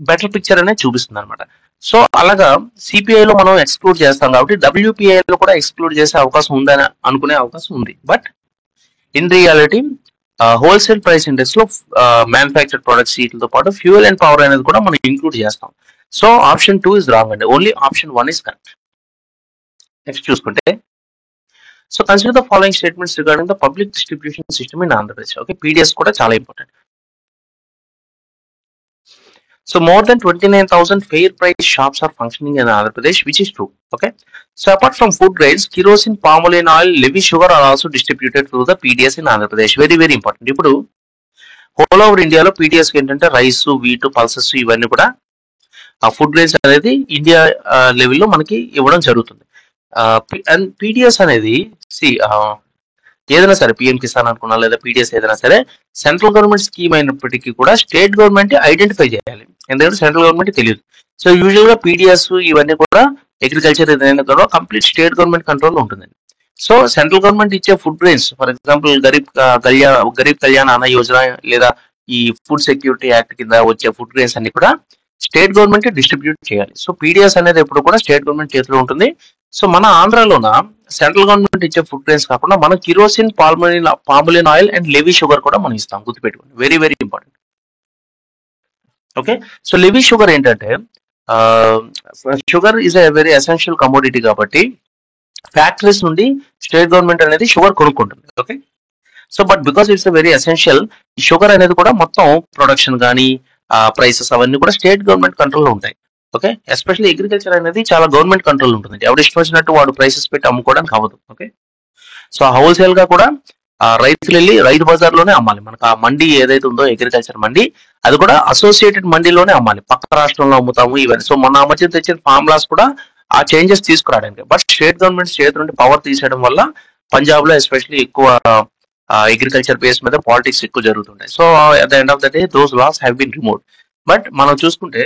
బెటర్ పిక్చర్ అనేది చూపిస్తుంది అనమాట. సో అలాగా సిపిఐలో మనం ఎక్స్క్లూడ్ చేస్తాం కాబట్టి డబ్ల్యూపీఐలో కూడా ఎక్స్క్లూడ్ చేసే అవకాశం ఉందని అనుకునే అవకాశం ఉంది. But in reality wholesale price index లో మ్యానుఫ్యాక్చర్డ్ ప్రొడక్ట్స్ వీటితో పాటు ఫ్యూయల్ అండ్ పవర్ అనేది కూడా మనం ఇంక్లూడ్ చేస్తాం. సో ఆప్షన్ 2 ఇస్ రాంగ్ అండి, only option 1 is correct. Next చూసుకుంటే, so consider the following statements regarding the public distribution system in Andhra Pradesh. Okay, PDS కూడా చాలా important. So more than 29,000 fair price shops are functioning in Andhra Pradesh, which is true. Okay, so apart from food grains, kerosene, palm oil, levy sugar are also distributed through the PDS in Andhra Pradesh. Very very important. ఇప్పుడు whole over ఇండియాలో PDS ఏంటంటే rice, wheat, pulses ఇవన్నీ కూడా ఆ food grains అనేది India లెవెల్లో మనకి ఇవ్వడం జరుగుతుంది. అండ్ పీడిఎస్ అనేది ఏదైనా సరే పిఎం కిసాన్ అనుకున్నా లేదా పీడిఎస్ ఏదైనా సరే సెంట్రల్ గవర్నమెంట్ స్కీమ్ అయినప్పటికీ కూడా స్టేట్ గవర్నమెంట్ ఐడెంటిఫై చేయాలి, ఎందుకంటే సెంట్రల్ గవర్నమెంట్ తెలియదు. సో యూజువల్ గా పీడిఎస్ ఇవన్నీ కూడా అగ్రికల్చర్ ఏదైనా కూడా కంప్లీట్ స్టేట్ గవర్నమెంట్ కంట్రోల్ లో ఉంటుందండి. సో సెంట్రల్ గవర్నమెంట్ ఇచ్చే food grains, for example Garib Kalyan అన్న యోజన లేదా ఈ ఫుడ్ సెక్యూరిటీ యాక్ట్ కింద వచ్చే ఫుడ్ గ్రెయిన్స్ అన్ని కూడా స్టేట్ గవర్నమెంట్ డిస్ట్రిబ్యూట్ చేయాలి. సో పీడిఎస్ అనేది ఎప్పుడు కూడా స్టేట్ గవర్నమెంట్ చేతిలో ఉంటుంది. సో మన ఆంధ్రాలోన సెంట్రల్ గవర్నమెంట్ ఇచ్చే ఫుడ్ గ్రెయిన్స్ కాకుండా మనం kerosene, palmolein oil and levy sugar కూడా మనం ఇస్తాం, గుర్తుపెట్టుకోండి, very very important. Okay, so levy sugar ఏంటంటే sugar is a very essential commodity కాబట్టి ఫ్యాక్టరీస్ నుండి స్టేట్ గవర్నమెంట్ అనేది షుగర్ కొనుక్కుంటుంది. Okay, so but because it's very essential, ఈ షుగర్ అనేది కూడా మొత్తం ప్రొడక్షన్ కానీ ప్రైసెస్ అవన్నీ కూడా స్టేట్ గవర్నమెంట్ కంట్రోల్లో ఉంటాయి. ఓకే, ఎస్పెషల్లీ అగ్రికల్చర్ అనేది చాలా గవర్నమెంట్ కంట్రోల్ ఉంటుంది. ఎవరు ఇష్టం వచ్చినట్టు వాడు ప్రైసెస్ పెట్టి అమ్ముకోవడానికి అవ్వదు. ఓకే, సో హోల్సేల్ గా కూడా రైతులు వెళ్ళి రైతు బజార్లోనే అమ్మాలి. మనకు ఆ మండీ ఏదైతే ఉందో అగ్రికల్చర్ మండీ, అది కూడా అసోసియేటెడ్ మండీలోనే అమ్మాలి, పక్క రాష్ట్రంలో అమ్ముతాము ఇవన్నీ. సో మొన్న మధ్య తెచ్చిన ఫార్ములాస్ కూడా ఆ చేంజెస్ తీసుకురావడానికి, బట్ స్టేట్ గవర్నమెంట్ చేతి నుండి పవర్ తీసేయడం వల్ల పంజాబ్ లో ఎస్పెషల్లీ ఎక్కువ అగ్రికల్చర్ బేస్ మీద పాలిటిక్స్ ఎక్కువ జరుగుతుంటాయి. So at the end of the day those laws have been removed. But మనం చూసుకుంటే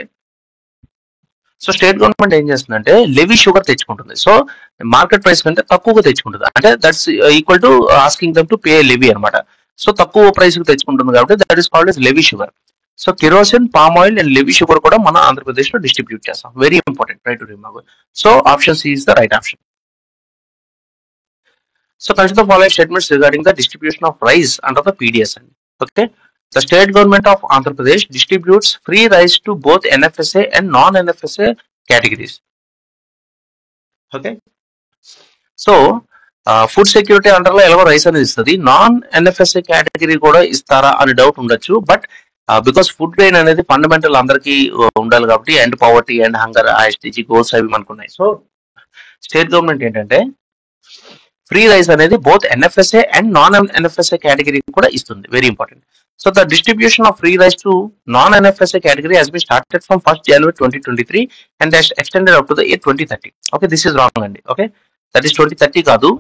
సో స్టేట్ గవర్నమెంట్ ఏం చేస్తుందంటే లెవీ షుగర్ తెచ్చుకుంటుంది. సో మార్కెట్ ప్రైస్ కంటే తక్కువగా తెచ్చుకుంటుంది, అంటే that's equal to asking them to pay levy అనమాట. సో తక్కువ ప్రైస్ కి తెచ్చుకుంటుంది కాబట్టి that is called as levy sugar. So kerosene, palm oil and levy sugar కూడా మన ఆంధ్రప్రదేశ్ లో డిస్ట్రిబ్యూట్ చేస్తాం. Very important, try to remember. So option C is the right option. So consider the following statements regarding the distribution of rice under the PDS అండి. Okay, the state government of Andhra Pradesh distributes free rice to both NFSA and non-NFSA categories. Okay, so food security under లో ఎలాగో rice అనేది ఇస్తుంది, non NFSA category కూడా ఇస్తారా అని doubt ఉండొచ్చు. But because food grain అనేది ఫండమెంటల్ అందరికీ ఉండాలి కాబట్టి, అండ్ పవర్టీ అండ్ హంగర్ ఐఎస్టీజీ గోల్స్ అవి మనకున్నాయి. సో స్టేట్ గవర్నమెంట్ ఏంటంటే ఫ్రీ రైస్ అనేది both NFSA and non NFSA category కూడా ఇస్తుంది, very important. So the distribution of free rice to non-NFSA category has been started from 1st January 2023 and has extended up to the year 2030. Okay, this is wrong andi. Okay, that is 2030 kaadu,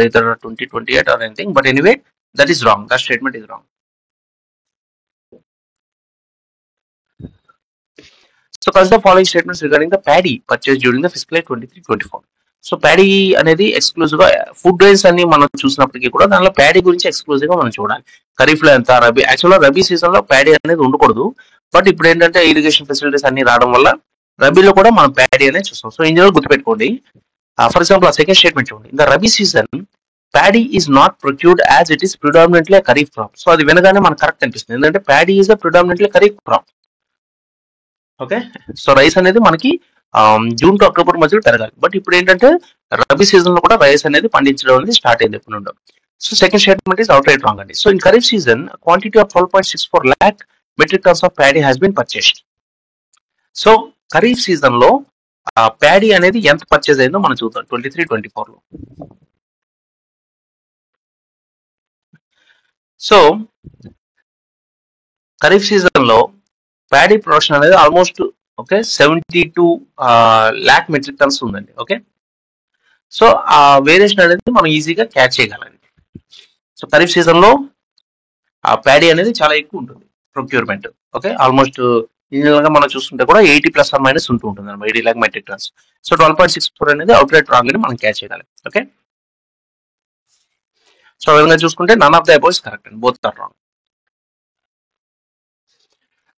either 2028 or anything, but anyway that is wrong, that statement is wrong. So consider the following statements regarding the paddy purchased during the fiscal year 23-24. So paddy అనేది exclusive గా food grains అన్ని మనం చూసినప్పటికీ కూడా దానిలో paddy గురించి exclusive గా మనం చూడాలి. ఖరీఫ్ లో ఎంత, రబీ యాక్చువల్గా రబీ సీజన్ లో ప్యాడీ అనేది ఉండకూడదు. బట్ ఇప్పుడు ఏంటంటే ఇరిగేషన్ ఫెసిలిటీస్ అన్ని రావడం వల్ల రబీలో కూడా మనం ప్యాడీ అనేది చూస్తాం. సో ఇందులో గుర్తుపెట్టుకోండి. ఫర్ ఎగ్జాంపుల్ ఆ సెకండ్ స్టేట్మెంట్ చూడండి. In the rabi season paddy is not procured as it is predominantly kharif crop. So అది వినగానే మనకు కరెక్ట్ అనిపిస్తుంది. ఎందుకంటే paddy is predominantly kharif crop. Okay, so rice అనేది మనకి జూన్ టు అక్టోబర్ మధ్యలో పెరగాలి. బట్ ఇప్పుడు ఏంటంటే రబీ సీజన్ లో కూడా రైస్ అనేది పండించడం అనేది స్టార్ట్ అయింది ఎప్పుడు నుండో. So second statement is out right wrong అండి. So in kharif season quantity of 12.64 lakh metric tons of paddy has been purchased. So kharif season లో ప్యాడీ అనేది ఎంత పర్చేజ్ అయిందో మనం చూద్దాం 23-24 లో. సో ఖరీఫ్ సీజన్ లో ప్యాడీ ప్రొడక్షన్ అనేది almost okay 72 lakh metric tons ఉందండి. ఓకే, సో ఆ వేరియేషన్ అనేది మనం ఈజీగా క్యాచ్ చేయగలం. సో ఖరీఫ్ సీజన్ లో ఆ ప్యాడీ అనేది చాలా ఎక్కువ ఉంటుంది ప్రొక్యూర్మెంట్. ఓకే, ఆల్మోస్ట్ గా మనం చూస్తుంటే కూడా 80± ఉంటూ ఉంటుంది అన్నమాట, 80 lakh మెట్రిక్ టన్స్. సో 12.64 అనేది అవుట్ రైట్ రాంగ్ అని మనం క్యాచ్ చేయగలం. ఓకే, సో ఆ విధంగా చూసుకుంటే none of the above is correct and both are wrong.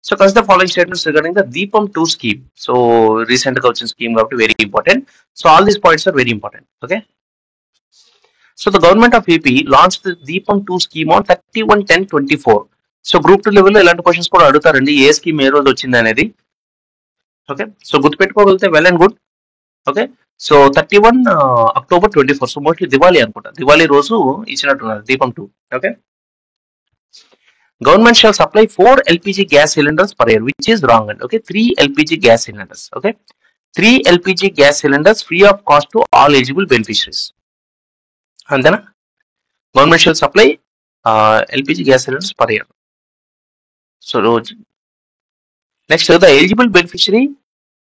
So consider following statements regarding the Deepam 2 scheme. So recent గా వచ్చిన scheme కాబట్టి very important. So all these points are very important. Okay. So the government of AP launched the Deepam 2 scheme on 31/10/24. So group 2 level లో ఇలాంటి questions కూడా అడుగుతారండి, ఏ scheme ఏ రోజు వచ్చింది అనేది. ఓకే, సో గుర్తుపెట్టుకోగలిగితే well and good. Okay, so 31 October 24. So mostly Diwali అనుకుంటా, దివాళీ రోజు ఇచ్చినట్టున్నారు Deepam 2. Okay, government shall supply 4 LPG gas cylinders per year, which is wrong. Okay, 3 LPG gas cylinders. Okay, 3 LPG gas cylinders free of cost to all eligible beneficiaries. And then government shall supply LPG gas cylinders per year. So next, the eligible beneficiary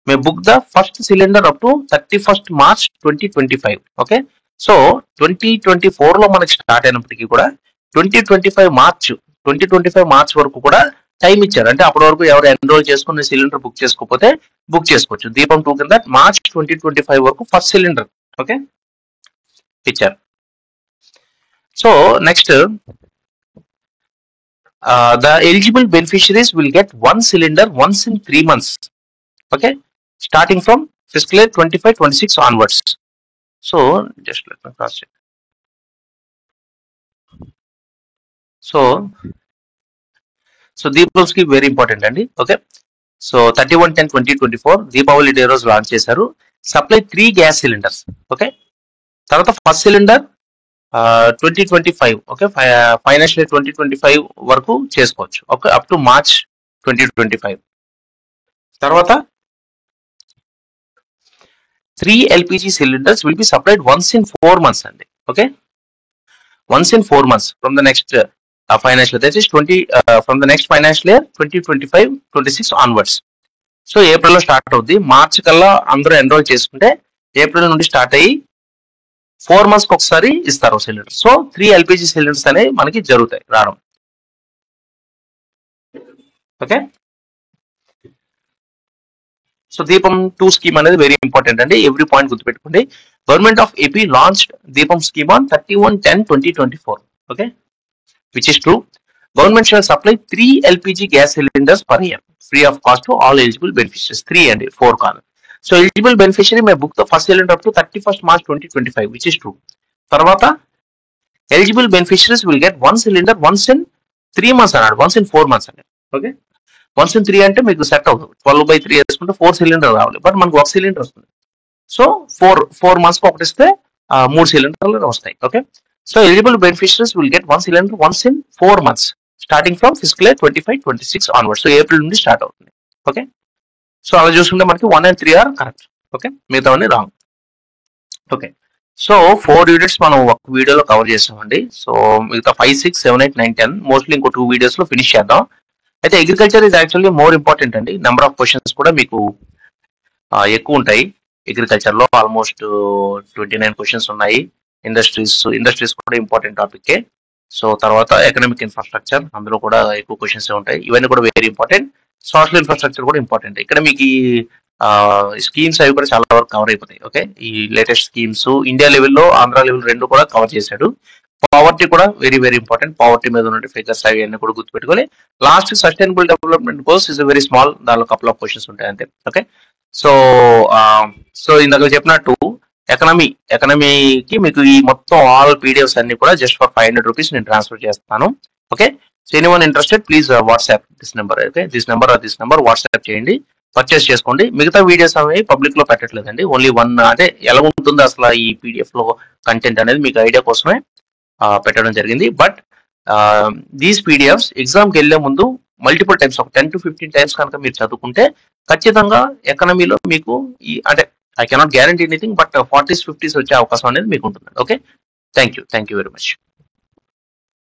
may book the first cylinder up to 31st March 2025. Okay, so 2024 లో మనకి start అయినప్పటికీ కూడా 2025 March వరకు కూడా time ఇచ్చారు. అంటే అప్పటి వరకు ఎవరు ఎన్రోల్ చేసుకుని సిలిండర్ బుక్ చేసుకోకపోతే బుక్ చేసుకోవచ్చు. దీపం 2 కింద మార్చ్ 2025 వరకు ఫస్ట్ సిలిండర్ ఓకే ఇచ్చారు. So next the eligible beneficiaries will get 1 cylinder once in 3 months. Okay, starting from fiscal year 25-26 onwards. So just let me cross check. So Deepam scheme very important అండి. Okay, so 31/10/2024 Deepavali day రోజు launch చేశారు. Supply 3 gas cylinders. Okay, తర్వాత first cylinder 2025 okay financial year 2025 వరకు చేసుకోవచ్చు. Okay, up to March 2025. తర్వాత 3 LPG cylinders will be supplied once in 4 months అండి. Okay, once in 4 months from the next financial, that is from the next financial year 2025-26 onwards. So April లో start అవుద్ది, March కల్లా అందరూ enrol చేసుకుంటే April నుండి start అయ్యి 4 months ఒకసారి ఇస్తారు సిలిండర్. సో 3 LPG సిలిండర్స్ అనేవి మనకి జరుగుతాయి రావడం. ఓకే, సో దీపం 2 స్కీమ్ అనేది వెరీ ఇంపార్టెంట్ అండి, ఎవ్రీ పాయింట్ గుర్తుపెట్టుకోండి. గవర్నమెంట్ ఆఫ్ ఏపీ లాంచ్డ్ దీపం scheme on 31/10/2024. Okay, which is true. Government shall supply 3 LPG gas cylinders per year free of cost to all eligible beneficiaries. 3 and 4 కాదు. So eligible beneficiary may book the first cylinder up to 31st March 2025, which is true. తర్వాత eligible beneficiaries will get 1 cylinder once in 3 months అన్నాడు, once in 4 months అన్నాడు. Okay, once in 3 అంటే మీకు set అవుతుంది, 12/3 వేసుకుంటే 4 cylinder రావాలి. But మనకు 1 cylinder వస్తుంది. సో 4 months ఒకటి ఇస్తే 3 సిలిండర్లు వస్తాయి. Okay, so eligible beneficiaries will get 1 cylinder once in 4 months starting from fiscal year 25-26 onwards. So April నుండి స్టార్ట్ అవుతుంది. ఓకే, సో అలా చూసుకుంటే మనకి 1 and 3 ఆర్ కరెక్ట్. ఓకే, మిగతావన్నీ రాంగ్. ఓకే, సో 4 యూనిట్స్ మనం ఒక వీడియోలో కవర్ చేసామండి. సో మిగతా 5, 6, 7, 8, 9, 10 మోస్ట్లీ ఇంకో 2 వీడియోస్ లో ఫినిష్ చేద్దాం. అయితే agriculture is actually more important అండి. నెంబర్ ఆఫ్ క్వశ్చన్స్ కూడా మీకు ఎక్కువ ఉంటాయి. అగ్రికల్చర్ లో ఆల్మోస్ట్ 29 క్వశ్చన్స్ ఉన్నాయి. ఇండస్ట్రీస్ కూడా ఇంపార్టెంట్ టాపిక్. సో తర్వాత ఎకనామిక్ ఇన్ఫ్రాస్ట్రక్చర్, అందులో కూడా ఎక్కువ క్వశ్చన్స్ ఉంటాయి. ఇవన్నీ కూడా వెరీ ఇంపార్టెంట్. సోషల్ ఇన్ఫ్రాస్ట్రక్చర్ కూడా ఇంపార్టెంట్. ఇక్కడ మీకు స్కీమ్స్ అవి కూడా చాలా వరకు కవర్ అయిపోతాయి. ఓకే, ఈ లేటెస్ట్ స్కీమ్స్ ఇండియా లెవెల్లో ఆంధ్ర లెవెల్ రెండు కూడా కవర్ చేశాడు. పావర్టీ కూడా వెరీ వెరీ ఇంపార్టెంట్. పావర్టీ మీద ఉన్న ఫిగర్స్ అవి అన్ని కూడా గుర్తుపెట్టుకొని last sustainable development goals is very small, దానిలో కపుల్ ఆఫ్ క్వశ్చన్స్ ఉంటాయి అంతే. ఓకే, సో సో ఇందాక చెప్పినట్టు ఎకనమీకి మీకు ఈ మొత్తం ఆల్ పీడిఎఫ్స్ అన్ని కూడా జస్ట్ ఫర్ 500 రూపీస్ నేను ట్రాన్స్ఫర్ చేస్తాను. Okay, so anyone interested please WhatsApp this number. Okay, this number WhatsApp చేయండి, పర్చేస్ చేసుకోండి. మిగతా వీడియోస్ అనేవి పబ్లిక్ లో పెట్టట్లేదండి, ఓన్లీ వన్. అంటే ఎలా ఉంటుందో అసలు ఈ పీడిఎఫ్ లో కంటెంట్ అనేది మీకు ఐడియా కోసమే పెట్టడం జరిగింది. బట్ దీస్ పీడిఎఫ్స్ ఎగ్జామ్కి వెళ్లే ముందు మల్టిపుల్ టైమ్స్, ఒక 10 to 15 టైమ్స్ కనుక మీరు చదువుకుంటే ఖచ్చితంగా ఎకనమీలో మీకు ఈ అంటే I cannot guarantee anything, but 40s 50s వచ్చే అవకాశం అనేది మీకు ఉంటుంది. Okay, thank you very much.